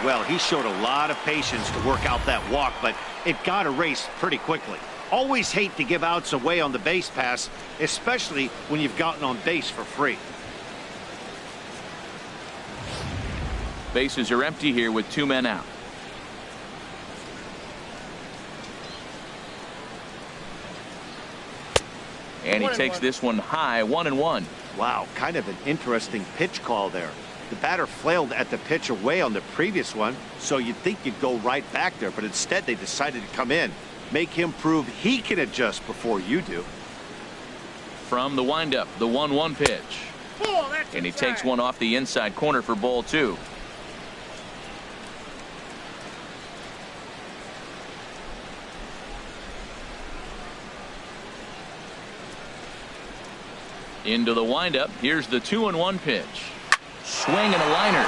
Well, he showed a lot of patience to work out that walk, but it got erased pretty quickly. Always hate to give outs away on the base pass, especially when you've gotten on base for free. Bases are empty here with 2 men out. And he takes this one high, 1-1. Wow, kind of an interesting pitch call there. The batter flailed at the pitch away on the previous one, so you'd think you'd go right back there, but instead they decided to come in, make him prove he can adjust before you do. From the windup, the 1-1 pitch. And he takes one off the inside corner for ball 2. Into the windup. Here's the 2-1 pitch. Swing and a liner.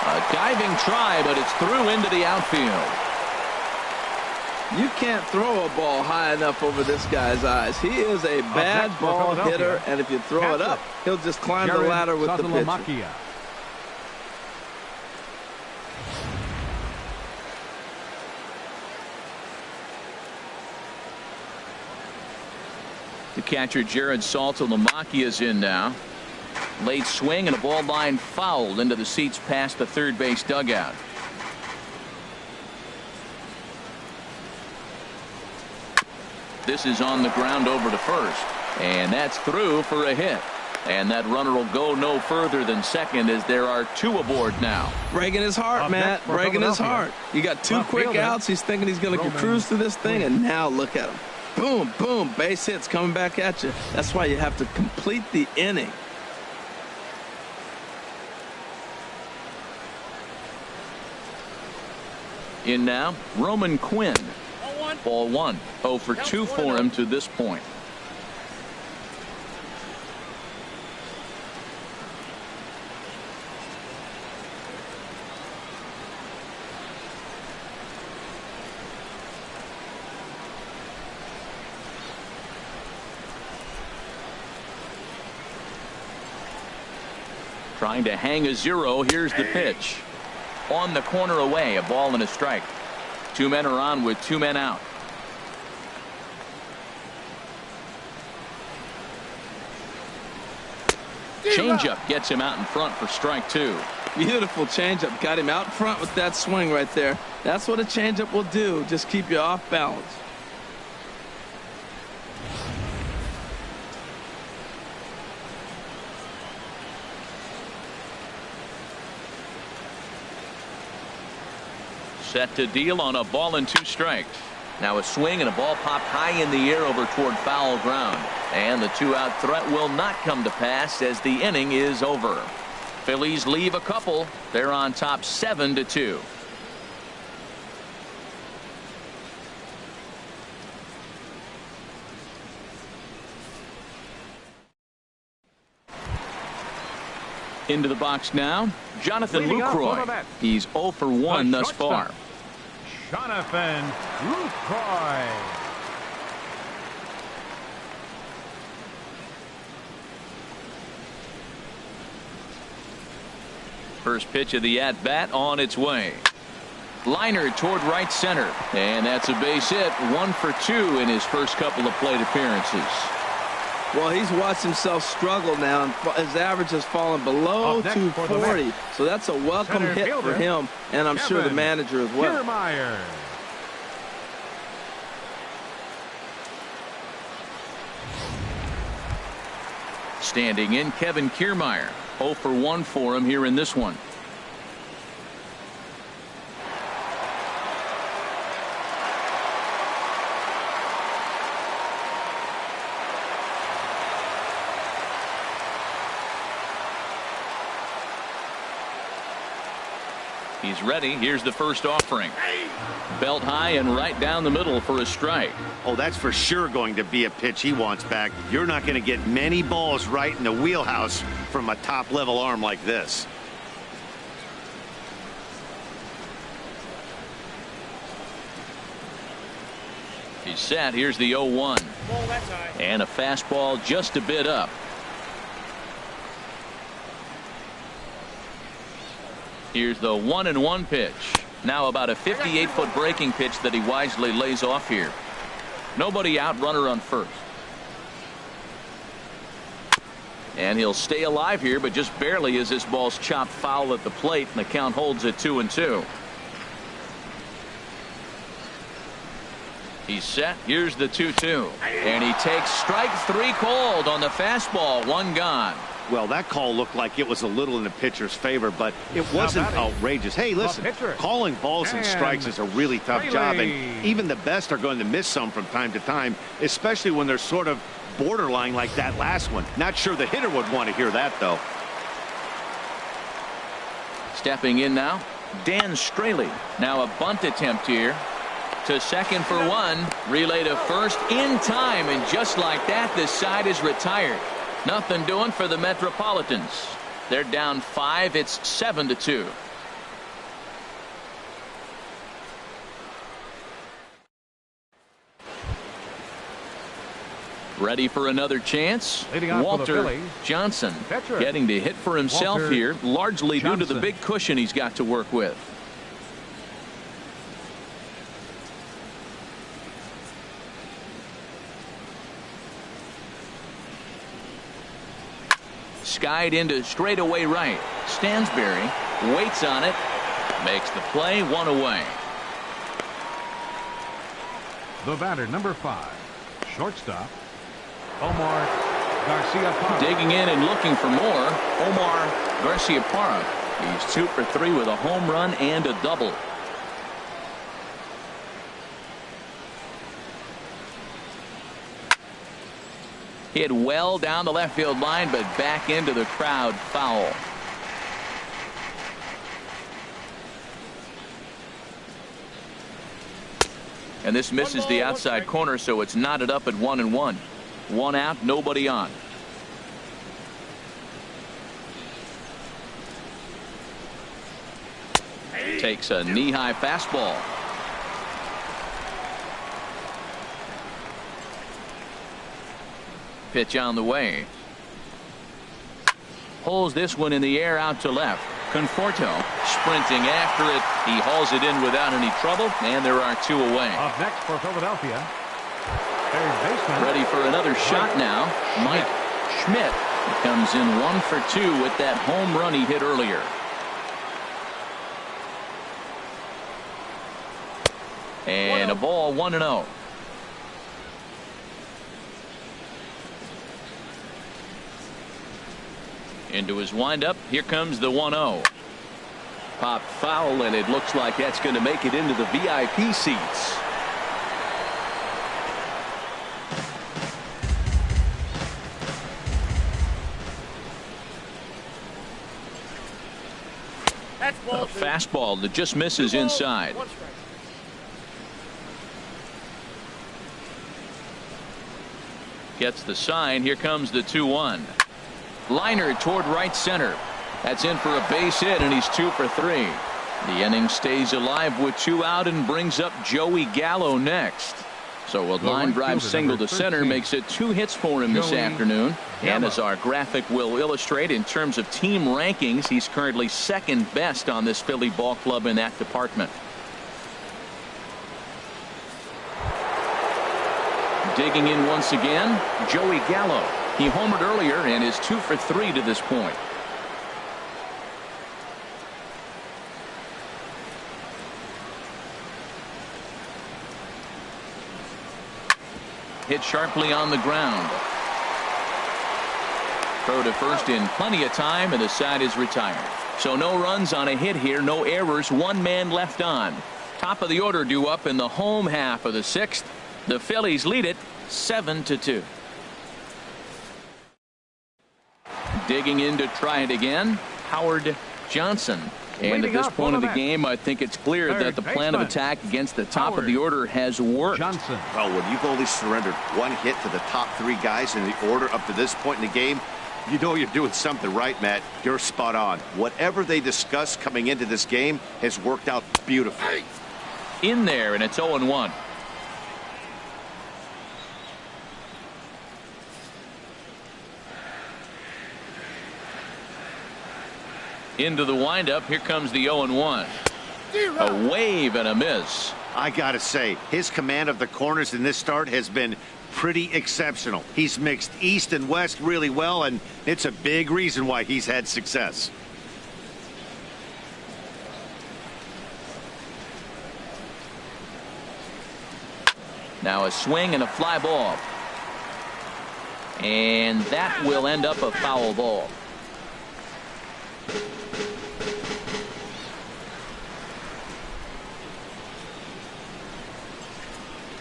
A diving try, but it's through into the outfield. You can't throw a ball high enough over this guy's eyes. He is a bad ball hitter, and if you throw it up, he'll just climb the ladder with the pitcher. The catcher Jared Saltalamacchia is in now. Late swing and a ball line fouled into the seats past the third base dugout. This is on the ground over to first, and that's through for a hit. And that runner will go no further than second as there are 2 aboard now. Breaking his heart, Matt. Breaking his heart. You got 2 quick outs. He's thinking he's going to cruise through this thing, and now look at him. Boom, boom, base hits coming back at you. That's why you have to complete the inning. In now, Roman Quinn. Ball 1. 0 for 2 for him to this point. Trying to hang a 0. Here's the pitch. On the corner away, a ball and a strike. 2 men are on with 2 men out. Changeup gets him out in front for strike 2. Beautiful changeup. Got him out in front with that swing right there. That's what a changeup will do. Just keep you off balance. Set to deal on a ball and 2 strikes. Now a swing and a ball popped high in the air over toward foul ground. And the 2-out threat will not come to pass as the inning is over. Phillies leave a couple. They're on top 7-2. Into the box now, Jonathan Lucroy. He's 0 for 1 thus far. Jonathan Lucroy. First pitch of the at-bat on its way. Liner toward right center. And that's a base hit. 1 for 2 in his first couple of plate appearances. Well, he's watched himself struggle now, and his average has fallen below 240. So that's a welcome hit for him, and I'm sure the manager as well. Standing in, Kevin Kiermaier. 0 for 1 for him here in this one. He's ready. Here's the first offering. Belt high and right down the middle for a strike. Oh, that's for sure going to be a pitch he wants back. You're not going to get many balls right in the wheelhouse from a top-level arm like this. He's set. Here's the 0-1. And a fastball just a bit up. Here's the 1-1 pitch. Now about a 58-foot breaking pitch that he wisely lays off here. Nobody out, runner on first. And he'll stay alive here, but just barely as this ball's chopped foul at the plate, and the count holds at 2-2. He's set. Here's the 2-2. And he takes strike 3 called on the fastball. 1 gone. Well, that call looked like it was a little in the pitcher's favor, but it wasn't outrageous. Hey, listen, calling balls and strikes is a really tough job, and even the best are going to miss some from time to time, especially when they're sort of borderline like that last one. Not sure the hitter would want to hear that, though. Stepping in now, Dan Straley. Now a bunt attempt here. To second for 1. Relay to first in time, and just like that, this side is retired. Nothing doing for the Metropolitans. They're down 5. It's 7-2. Ready for another chance. Walter Johnson getting to hit for himself here, largely due to the big cushion he's got to work with. Skied into straightaway right. Stansberry waits on it. Makes the play. 1 away. The batter, number 5, shortstop, Omar Garciaparra. Digging in and looking for more, Omar Garciaparra. He's 2 for 3 with a home run and a double. Hit well down the left field line, but back into the crowd, foul. And this misses the outside corner, so it's knotted up at 1-1. 1 out, nobody on. Takes a knee-high fastball. Pitch on the way. Pulls this one in the air out to left. Conforto sprinting after it. He hauls it in without any trouble, and there are 2 away. Up next for Philadelphia, third baseman. Ready for another shot now. Mike Schmidt comes in 1 for 2 with that home run he hit earlier. And a ball, 1-0. Into his windup. Here comes the 1-0. Pop foul, and it looks like that's going to make it into the VIP seats. A fastball that just misses inside. Gets the sign. Here comes the 2-1. Liner toward right center. That's in for a base hit, and he's 2 for 3. The inning stays alive with 2 out and brings up Joey Gallo next. So a line drive single to center makes it 2 hits for him this afternoon. And as our graphic will illustrate, in terms of team rankings, he's currently 2nd best on this Philly ball club in that department. Digging in once again, Joey Gallo. He homered earlier and is 2 for 3 to this point. Hit sharply on the ground. Throw to first in plenty of time, and the side is retired. So no runs on a hit here, no errors, 1 man left on. Top of the order due up in the home half of the 6th. The Phillies lead it 7-2. Digging in to try it again, Howard Johnson. And at this point of the game, I think it's clear that the plan of attack against the top of the order has worked. Well, when you've only surrendered 1 hit to the top 3 guys in the order up to this point in the game, you know you're doing something right, Matt. You're spot on. Whatever they discussed coming into this game has worked out beautifully. In there, and it's 0-1. Into the windup. Here comes the 0-1. A wave and a miss. I gotta say, his command of the corners in this start has been pretty exceptional. He's mixed east and west really well, and it's a big reason why he's had success. Now a swing and a fly ball. And that will end up a foul ball.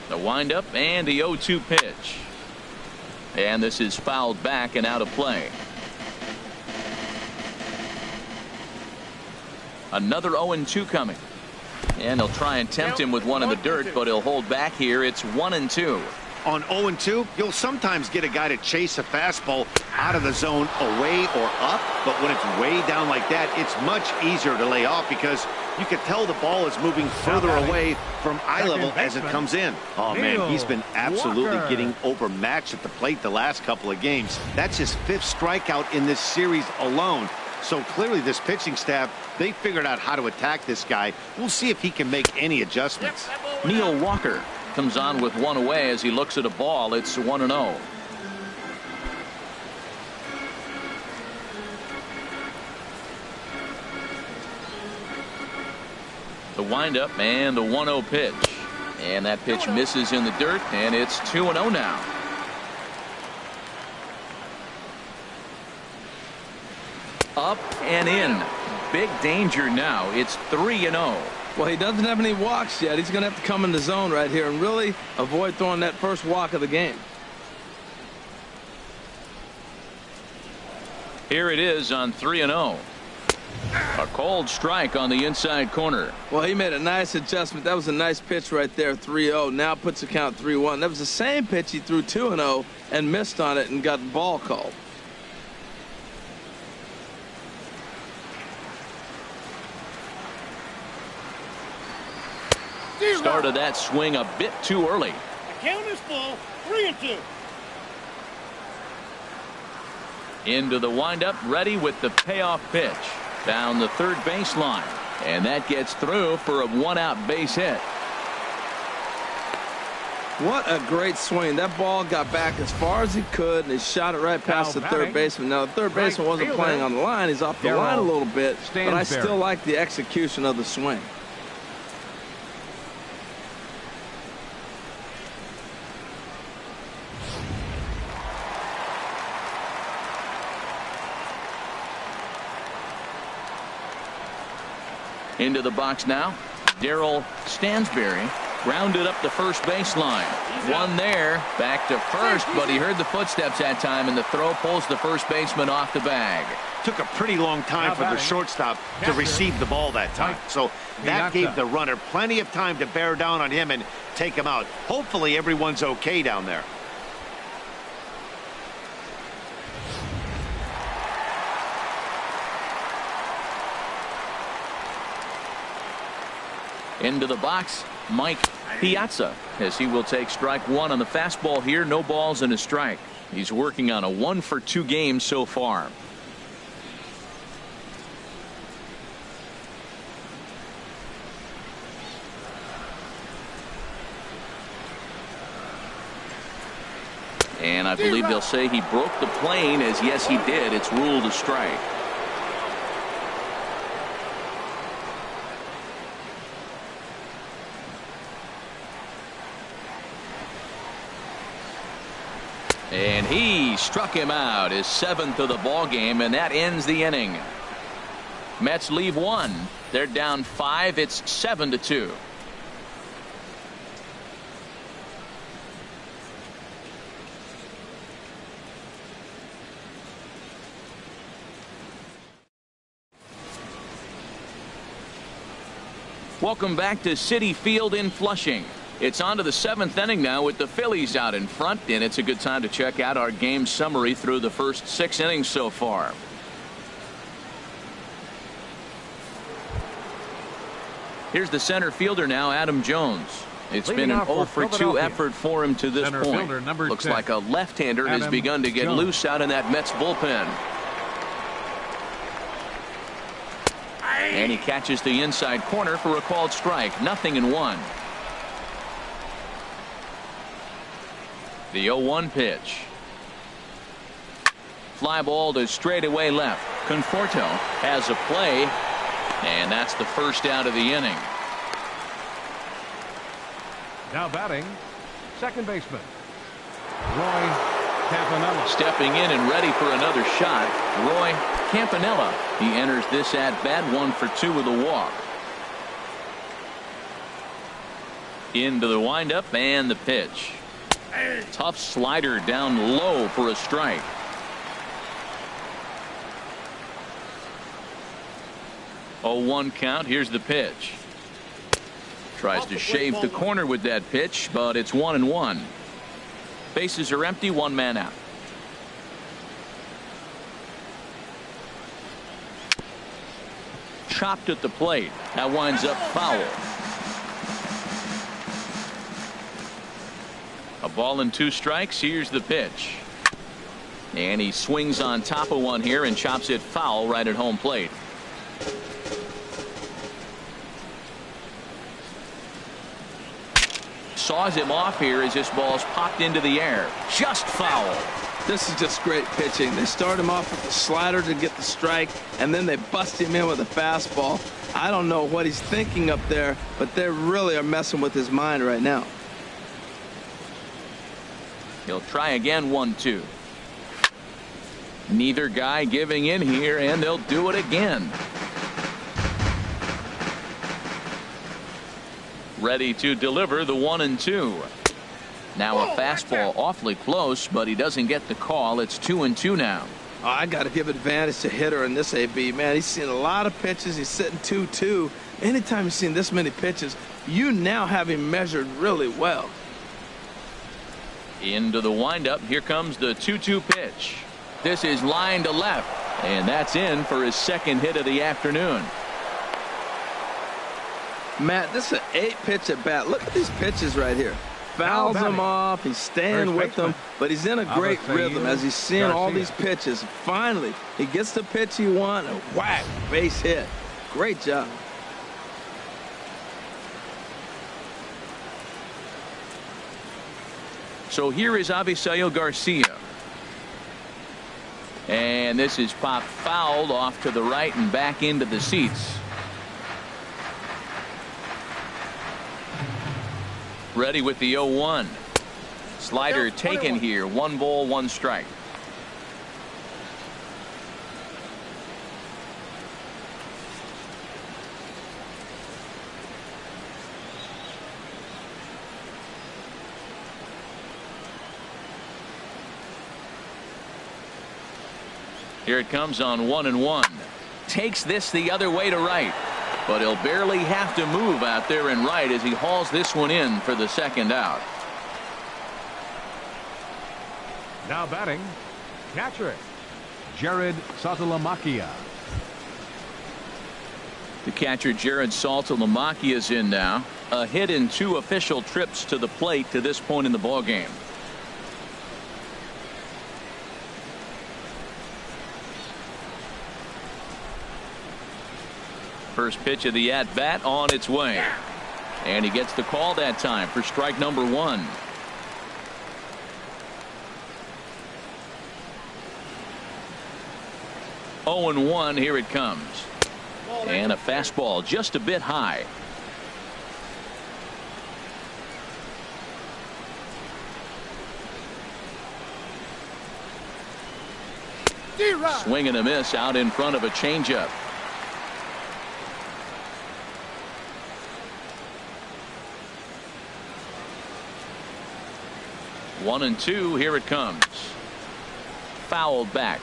The windup and the 0-2 pitch. And this is fouled back and out of play. Another 0-2 coming. And they'll try and tempt him with one in the dirt, but he'll hold back here. It's 1-2. On 0-2, you'll sometimes get a guy to chase a fastball out of the zone away or up, but when it's way down like that, it's much easier to lay off because you can tell the ball is moving further away from eye level as it comes in. Oh, man, he's been absolutely getting overmatched at the plate the last couple of games. That's his 5th strikeout in this series alone. So clearly this pitching staff, they figured out how to attack this guy. We'll see if he can make any adjustments. Neal Walker comes on with 1 away as he looks at a ball. It's 1-0. The windup and the 1-0 pitch. And that pitch misses in the dirt, and it's 2-0 now. Up and in. Big danger now. It's 3-0. Well, he doesn't have any walks yet. He's going to have to come in the zone right here and really avoid throwing that first walk of the game. Here it is on 3-0. A cold strike on the inside corner. Well, he made a nice adjustment. That was a nice pitch right there, 3-0. Now puts the count 3-1. That was the same pitch he threw 2-0 and missed on it and got the ball called. Started that swing a bit too early. The count is full, 3-2. Into the windup, ready with the payoff pitch. Down the third baseline. And that gets through for a one-out base hit. What a great swing. That ball got back as far as he could, and he shot it right past the third baseman. Now, the third baseman wasn't playing on the line. He's off the line a little bit, but I still like the execution of the swing. Into the box now. Daryl Stansberry grounded up the first baseline. One there. Back to first, but he heard the footsteps that time, and the throw pulls the first baseman off the bag. Took a pretty long time for the shortstop to receive the ball that time. So that gave the runner plenty of time to bear down on him and take him out. Hopefully everyone's okay down there. Into the box, Mike Piazza, as he will take strike one on the fastball here. No balls and a strike. He's working on a 1-for-2 game so far. And I believe they'll say he broke the plane, as yes he did. It's ruled a strike. And he struck him out, his 7th of the ball game, and that ends the inning. Mets leave one. They're down 5. It's 7-2. Welcome back to Citi Field in Flushing. It's on to the 7th inning now with the Phillies out in front, and it's a good time to check out our game summary through the first 6 innings so far. Here's the center fielder now, Adam Jones. It's been an 0-for-2 effort for him to this point. Looks like a left-hander has begun to get loose out in that Mets bullpen. And he catches the inside corner for a called strike. 0-1. The 0-1 pitch. Fly ball to straightaway left. Conforto has a play, and that's the first out of the inning. Now batting, second baseman Roy Campanella. Stepping in and ready for another shot, Roy Campanella. He enters this at bat 1-for-2 with a walk. Into the windup and the pitch. Tough slider down low for a strike. Oh, 1 count. Here's the pitch. Tries to shave the corner with that pitch, but it's 1-1. Bases are empty, 1 man out. Chopped at the plate. That winds up foul. A ball and 2 strikes. Here's the pitch. And he swings on top of one here and chops it foul right at home plate. Saws him off here as this ball's popped into the air. Just foul. This is just great pitching. They start him off with the slider to get the strike, and then they bust him in with a fastball. I don't know what he's thinking up there, but they really are messing with his mind right now. He'll try again. 1-2. Neither guy giving in here, and they'll do it again. Ready to deliver the 1-2. Now a fastball awfully close, but he doesn't get the call. It's 2-2 now. Oh, I got to give advantage to hitter in this AB, man. He's seen a lot of pitches. He's sitting 2-2. Anytime you've seen this many pitches, you now have him measured really well. Into the windup. Here comes the 2-2 pitch. This is line to left, and that's in for his second hit of the afternoon. Matt, this is an 8-pitch at bat. Look at these pitches right here. Fouls him off. He's staying with them, but he's in a great rhythm as he's seeing all these pitches. Finally, he gets the pitch he wants, and whack, base hit. Great job. So here is Avisail Garcia. And this is popped fouled off to the right and back into the seats. Ready with the 0-1. Slider taken here. 1 ball, 1 strike. Here it comes on 1-1. Takes this the other way to right, but he'll barely have to move out there in right as he hauls this one in for the second out. Now batting, catcher, Jared Saltalamacchia. The catcher Jared Saltalamacchia is in now. A hit in 2 official trips to the plate to this point in the ball game. First pitch of the at-bat on its way. And he gets the call that time for strike number 1. Oh and 1. Here it comes. And a fastball just a bit high. Swing and a miss out in front of a changeup. One and 2. Here it comes. Fouled back.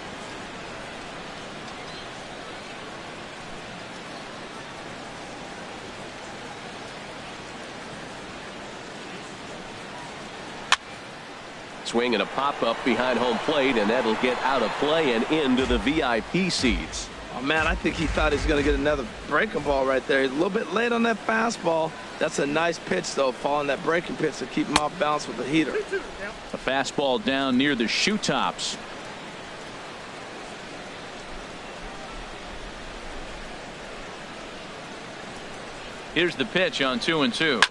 Swing and a pop-up behind home plate, and that'll get out of play and into the VIP seats. Oh, man, I think he thought he was going to get another breaking ball right there. He's a little bit late on that fastball. That's a nice pitch, though, following that breaking pitch to keep him off balance with the heater. A fastball down near the shoe tops. Here's the pitch on 2-2.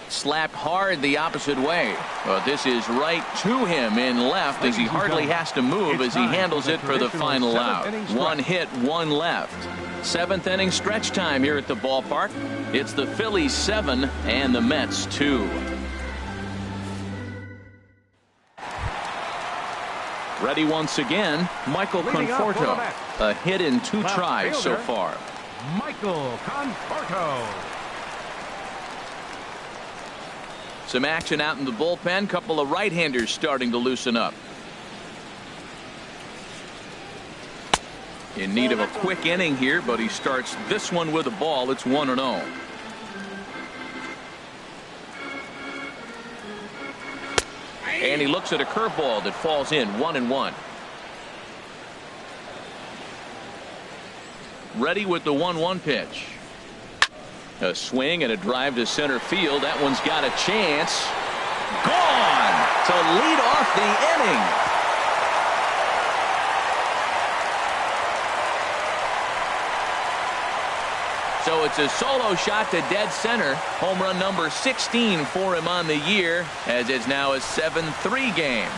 Slapped hard the opposite way. But this is right to him in left as he hardly has to move as he handles it for the final out. 1 hit, 1 left. 7th inning stretch time here at the ballpark. It's the Phillies 7 and the Mets 2. Ready once again, Michael Conforto. A hit in 2 tries so far. Michael Conforto. Some action out in the bullpen. Couple of right-handers starting to loosen up. In need of a quick inning here, but he starts this one with a ball. It's 1-0. And he looks at a curveball that falls in. 1-1. Ready with the 1-1 pitch. A swing and a drive to center field. That one's got a chance. Gone to lead off the inning. So it's a solo shot to dead center. Home run number 16 for him on the year, as it's now a 7-3 game.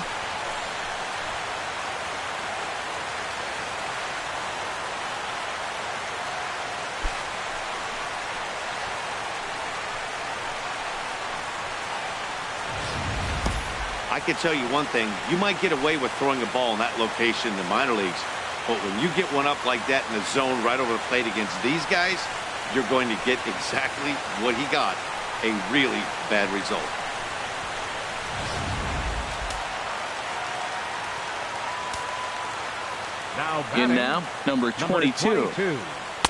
I can tell you one thing. You might get away with throwing a ball in that location in the minor leagues, but when you get one up like that in the zone right over the plate against these guys, you're going to get exactly what he got, a really bad result. In now, number 22.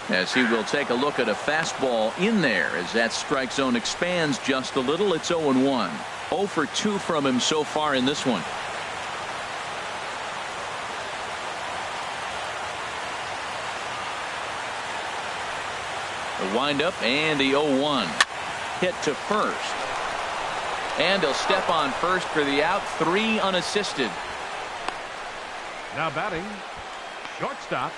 As he will take a look at a fastball in there as that strike zone expands just a little. It's 0-1. 0 for 2 from him so far in this one. The windup and the 0-1. Hit to first. And he'll step on first for the out. 3 unassisted. Now batting, shortstop,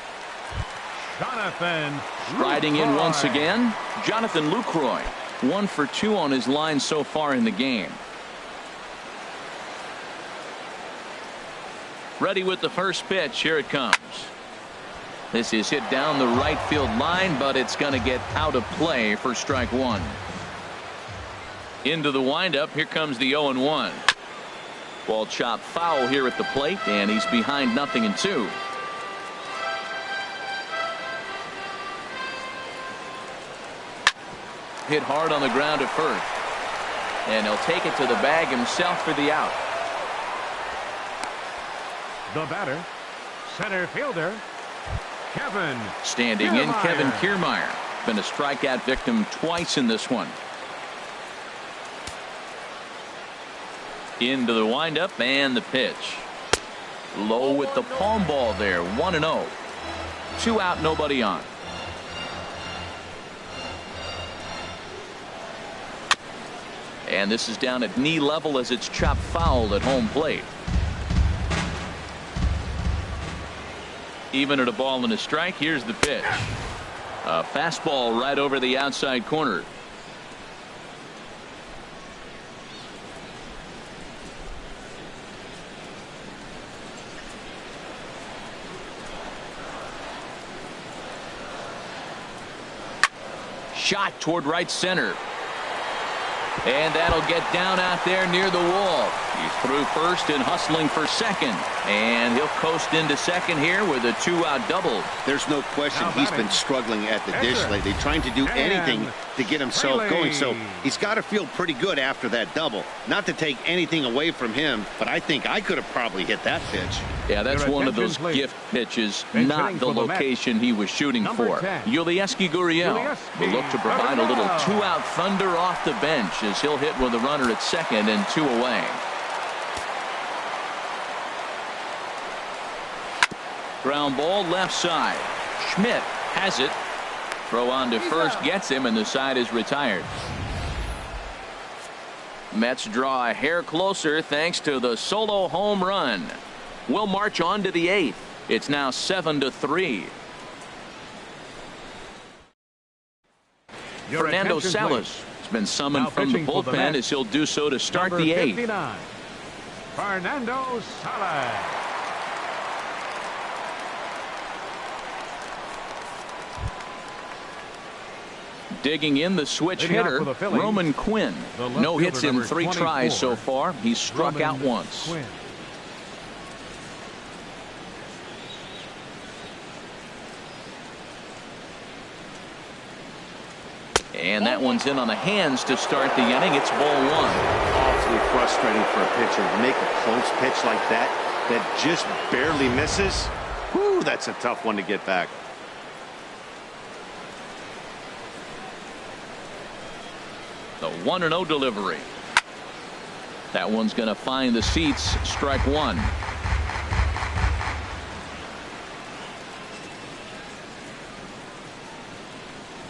Jonathan Striding in once again, Jonathan Lucroy. 1 for 2 on his line so far in the game. Ready with the first pitch. Here it comes. This is hit down the right field line, but it's going to get out of play for strike 1. Into the windup. Here comes the 0-1. Ball chopped foul here at the plate, and he's behind 0-2. Hit hard on the ground at first. And he'll take it to the bag himself for the out. The batter, center fielder, Kevin. Standing in, Kevin Kiermaier. Been a strikeout victim twice in this one. Into the windup and the pitch. Low with the palm ball there. 1-0. 2 out, nobody on. And this is down at knee level as it's chopped foul at home plate. Even at a ball and a strike. Here's the pitch. A fastball right over the outside corner. Shot toward right center. And that'll get down out there near the wall. He's through first and hustling for second. And he'll coast into second here with a 2-out double. There's no question he's been struggling at the dish lately, trying to do anything to get himself going. So he's got to feel pretty good after that double. Not to take anything away from him, but I think I could have probably hit that pitch. Yeah, that's one of those gift pitches, not the location he was shooting for. Yulieski Gurriel will look to provide a little 2-out thunder off the bench as he'll hit with a runner at second and 2 away. Ground ball left side. Schmidt has it. Throw on to first gets him, and the side is retired. Mets draw a hair closer thanks to the solo home run. We'll march on to the 8th. It's now 7-3. Fernando Salas has been summoned from the bullpen as he'll do so to start the 8th. Fernando Salas. Digging in, the switch hitter, Roman Quinn. No hits in 3 tries so far. He's struck out once. And that one's in on the hands to start the inning. It's ball 1. Awfully frustrating for a pitcher to make a close pitch like that just barely misses. Whew, that's a tough one to get back. The 1-0 delivery. That one's going to find the seats. Strike 1.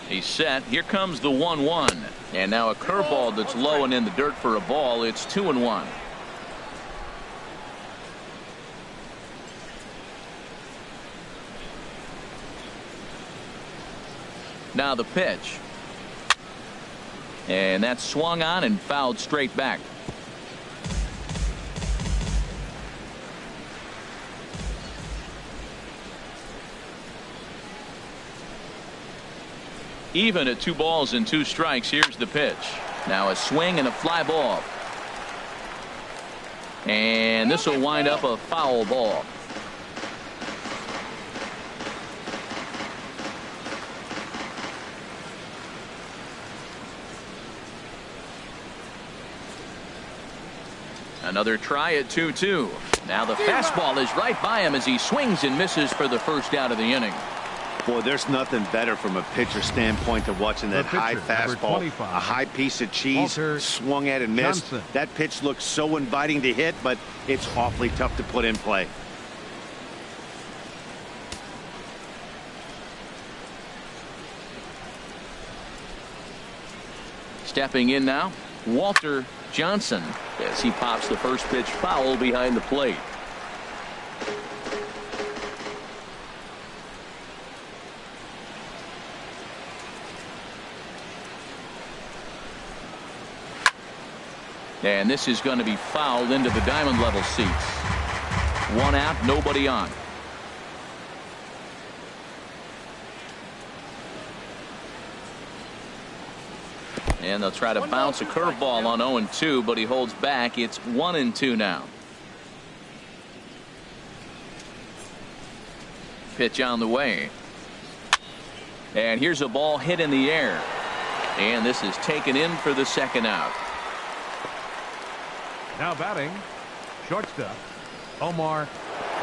He's set. Here comes the 1-1. And now a curveball that's low and in the dirt for a ball. It's 2-1. Now the pitch. And that's swung on and fouled straight back. Even at 2 balls and 2 strikes. Here's the pitch. Now a swing and a fly ball. And this will wind up a foul ball. Another try at 2-2. Now the fastball is right by him as he swings and misses for the first out of the inning. Boy, there's nothing better from a pitcher standpoint than watching that high fastball. A high piece of cheese, swung at and missed. That pitch looks so inviting to hit, but it's awfully tough to put in play. Stepping in now, Walter Johnson, as he pops the first pitch foul behind the plate. And this is going to be fouled into the diamond level seats. One out, nobody on. And they'll try to bounce a curveball on 0-2, but he holds back. It's 1-2 now. Pitch on the way. And here's a ball hit in the air. And this is taken in for the second out. Now batting, shortstop, Omar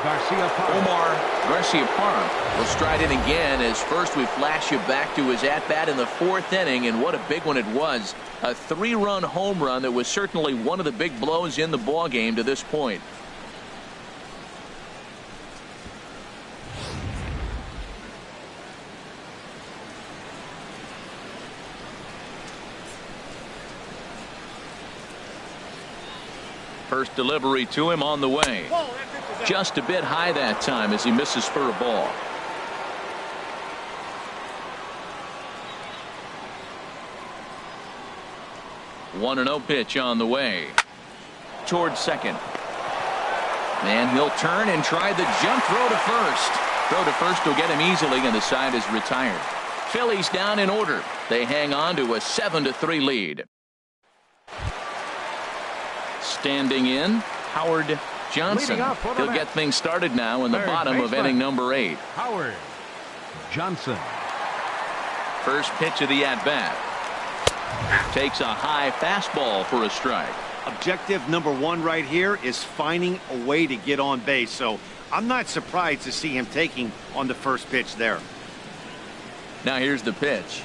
Garciaparra. Omar Garciaparra will stride in again, as first we flash you back to his at-bat in the fourth inning, and what a big one it was. A 3-run home run that was certainly one of the big blows in the ball game to this point. First delivery to him on the way. Just a bit high that time as he misses for a ball. One 1-0 pitch on the way. Towards second. And he'll turn and try the jump throw to first. Throw to first will get him easily, and the side is retired. Phillies down in order. They hang on to a 7-3 lead. Standing in, Howard Johnson. He'll get things started now in the bottom of inning number 8. Howard Johnson. First pitch of the at-bat. Takes a high fastball for a strike. Objective number 1 right here is finding a way to get on base. So I'm not surprised to see him taking on the first pitch there. Now here's the pitch.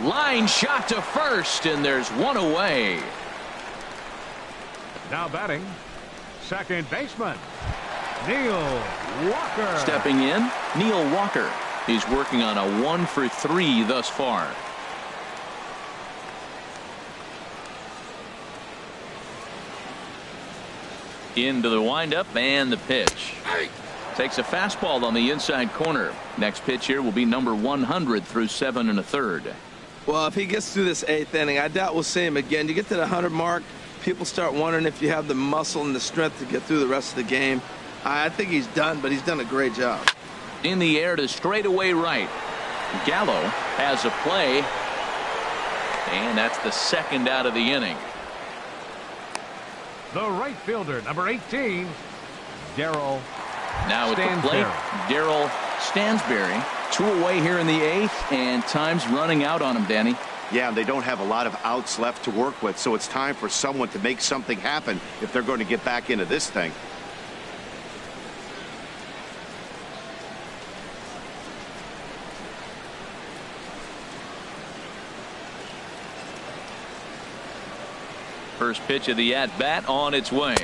Line shot to first, and there's one away. Now batting, second baseman, Neal Walker. Stepping in, Neal Walker. He's working on a 1 for 3 thus far. Into the windup and the pitch. Takes a fastball on the inside corner. Next pitch here will be number 100 through 7 1/3. Well, if he gets through this 8th inning, I doubt we'll see him again. You get to the 100 mark, people start wondering if you have the muscle and the strength to get through the rest of the game. I think he's done, but he's done a great job. In the air to straightaway right. Gallo has a play, and that's the second out of the inning. The right fielder, number 18, Daryl. Now at the plate, Daryl Stansberry. 2 away here in the 8th, and time's running out on him, Danny. Yeah, they don't have a lot of outs left to work with, so it's time for someone to make something happen if they're going to get back into this thing. First pitch of the at-bat on its way.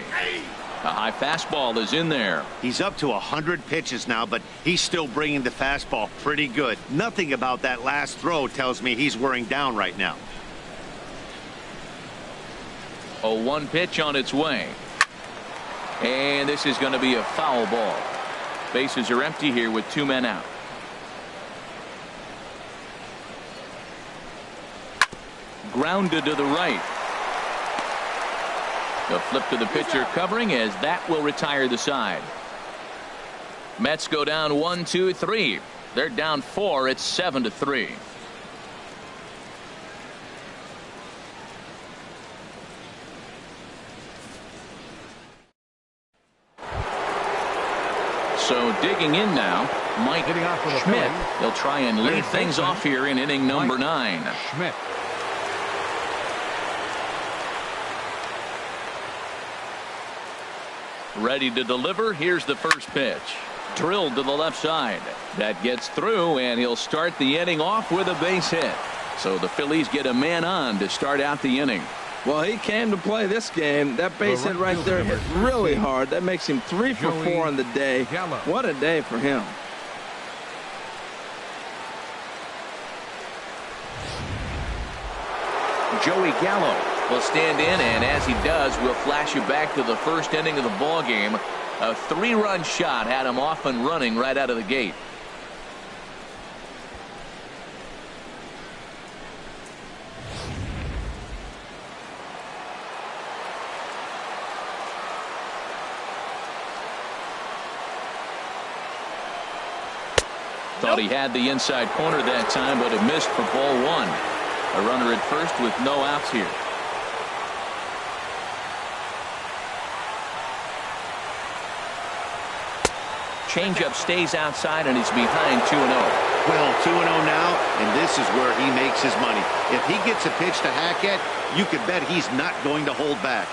A high fastball is in there. He's up to 100 pitches now, but he's still bringing the fastball pretty good. Nothing about that last throw tells me he's wearing down right now. A 1 pitch on its way. And this is going to be a foul ball. Bases are empty here with 2 men out. Grounded to the right. The flip to the pitcher covering, as that will retire the side. Mets go down 1, 2, 3. They're down 4. It's 7-3. So digging in now, Mike Schmidt. He'll try and lead things off here in inning number 9. Schmidt. Ready to deliver. Here's the first pitch. Drilled to the left side. That gets through, and he'll start the inning off with a base hit. So the Phillies get a man on to start out the inning. Well, he came to play this game. That base hit right there hit really hard. That makes him 3 for 4 on the day. What a day for him. Joey Gallo will stand in, and as he does, we'll flash you back to the first inning of the ball game. A 3-run shot had him off and running right out of the gate. Thought he had the inside corner that time, but it missed for ball 1. A runner at first with no outs here. Changeup stays outside, and he's behind 2-0. Well, 2-0 now, and this is where he makes his money. If he gets a pitch to hack at, you can bet he's not going to hold back.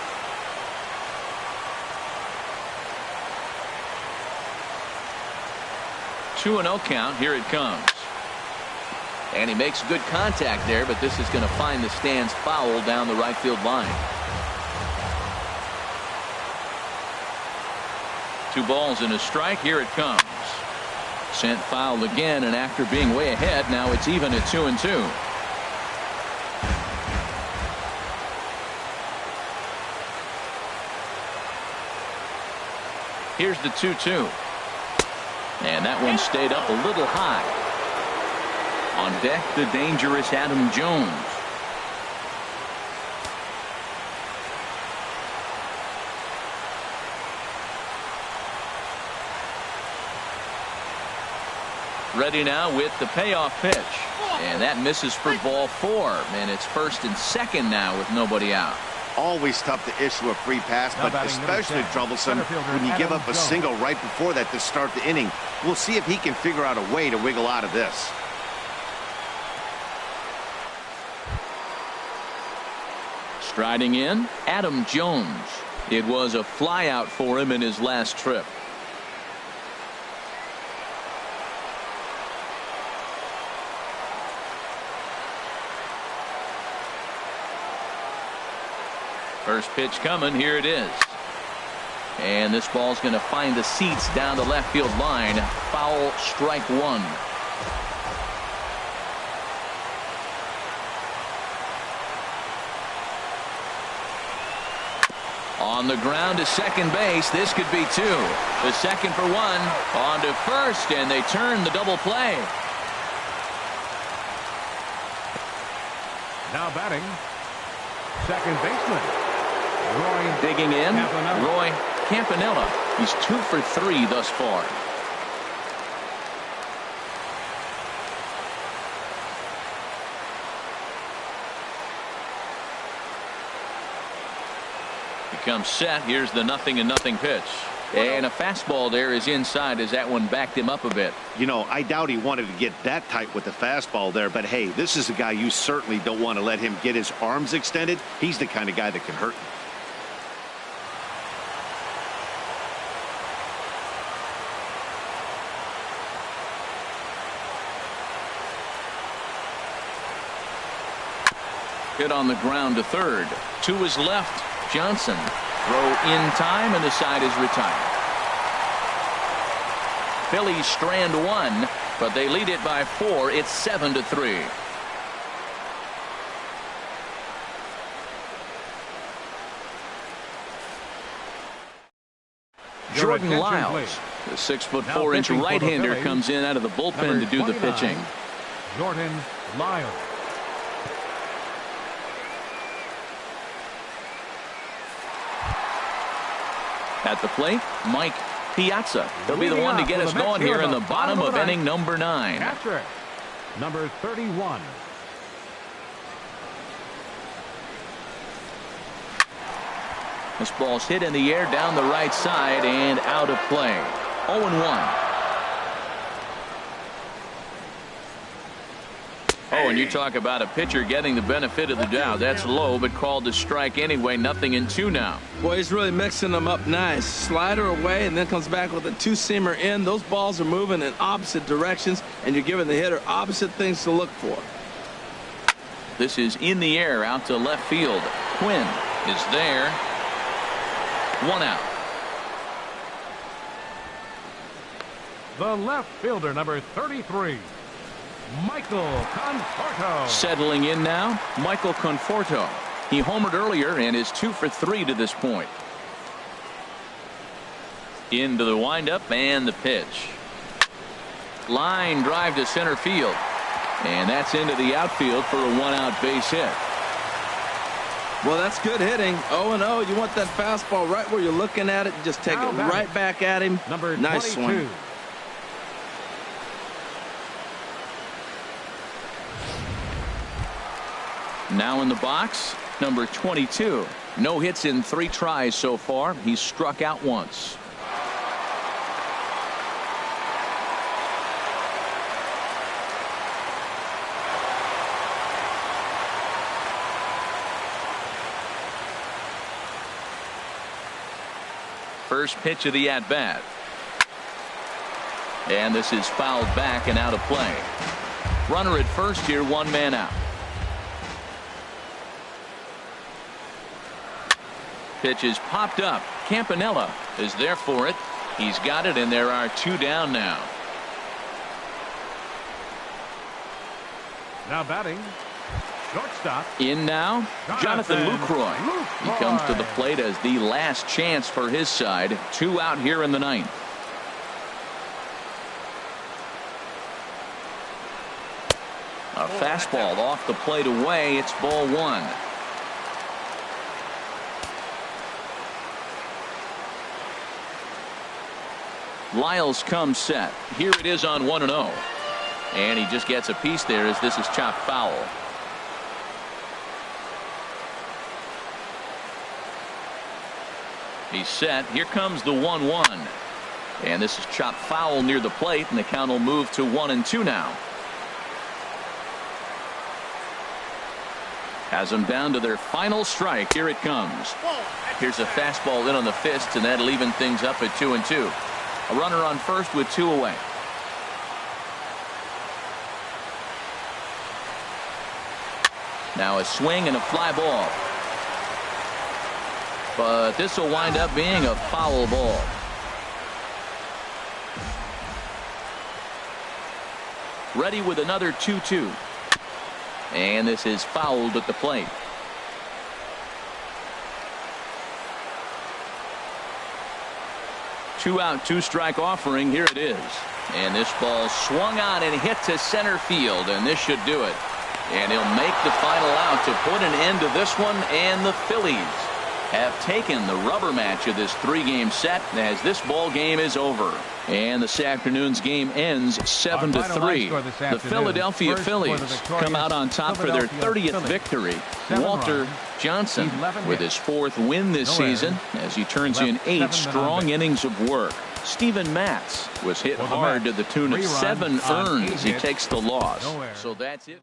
Two 2-0 count. Here it comes. And he makes good contact there, but this is going to find the stands foul down the right field line. 2 balls and a strike. Here it comes. Sent foul again, and after being way ahead, now it's even at 2-2. Here's the 2-2. And that one stayed up a little high. On deck, the dangerous Adam Jones. Ready now with the payoff pitch. And that misses for ball 4. And it's first and second now with nobody out. Always tough to issue a free pass, but especially troublesome when you give up a single right before that to start the inning. We'll see if he can figure out a way to wiggle out of this. Striding in, Adam Jones. It was a flyout for him in his last trip. First pitch coming. Here it is. And this ball's going to find the seats down the left field line. Foul, strike 1. On the ground to second base. This could be 2. The second for 1. On to first, and they turn the double play. Now batting, second baseman. Roy Digging in, Campanella. Roy Campanella. He's 2 for 3 thus far. He comes set. Here's the 0-0 pitch. And a fastball there is inside as that one backed him up a bit. You know, I doubt he wanted to get that tight with the fastball there, but hey, this is a guy you certainly don't want to let him get his arms extended. He's the kind of guy that can hurt you. Hit on the ground to third. 2 is left. Johnson. Throw in time, and the side is retired. Phillies strand 1, but they lead it by 4. It's 7-3. Jordan Lyles, the 6'4" right-hander, comes in out of the bullpen to do the pitching. Jordan Lyles. At the plate, Mike Piazza. He'll be the one to get us going here in the bottom of inning number 9. Catcher, number 31. This ball's hit in the air down the right side and out of play. 0-1. Oh, and you talk about a pitcher getting the benefit of the doubt. That's low, but called to strike anyway. 0-2 now. Boy, he's really mixing them up nice. Slider away and then comes back with a two-seamer in. Those balls are moving in opposite directions, and you're giving the hitter opposite things to look for. This is in the air out to left field. Quinn is there. 1 out. The left fielder, number 33. Michael Conforto. Settling in now, Michael Conforto. He homered earlier and is 2 for 3 to this point. Into the windup and the pitch. Line drive to center field. And that's into the outfield for a 1-out base hit. Well, that's good hitting. 0-0. You want that fastball right where you're looking at it. Just take it right back at him. Number nice 22. swing. Now in the box, number 22. No hits in 3 tries so far. He's struck out once. First pitch of the at-bat. And this is fouled back and out of play. Runner at first here, 1 man out. Pitch is popped up. Campanella is there for it. He's got it, and there are 2 down now. Now batting, shortstop. In now, Jonathan Lucroy. He comes to the plate as the last chance for his side. 2 out here in the 9th. A fastball off the plate away. It's ball 1. Lyles comes set. Here it is on 1-0. And he just gets a piece there as this is chopped foul. He's set. Here comes the 1-1. And this is chopped foul near the plate, and the count will move to 1-2 now. Has them down to their final strike. Here it comes. Here's a fastball in on the fist, and that'll even things up at 2-2. A runner on first with 2 away. Now a swing and a fly ball. But this will wind up being a foul ball. Ready with another 2-2. And this is fouled at the plate. Two out, 2 strike offering. Here it is. And this ball swung on and hit to center field, and this should do it. And he'll make the final out to put an end to this one, and the Phillies have taken the rubber match of this 3-game set as this ball game is over. And this afternoon's game ends 7-3. The Philadelphia Phillies come out on top for their 30th victory. Walter Johnson with his 4th win this season as he turns in 8 strong innings of work. Steven Matz was hit hard to the tune of 7 earns. He takes the loss. So that's it.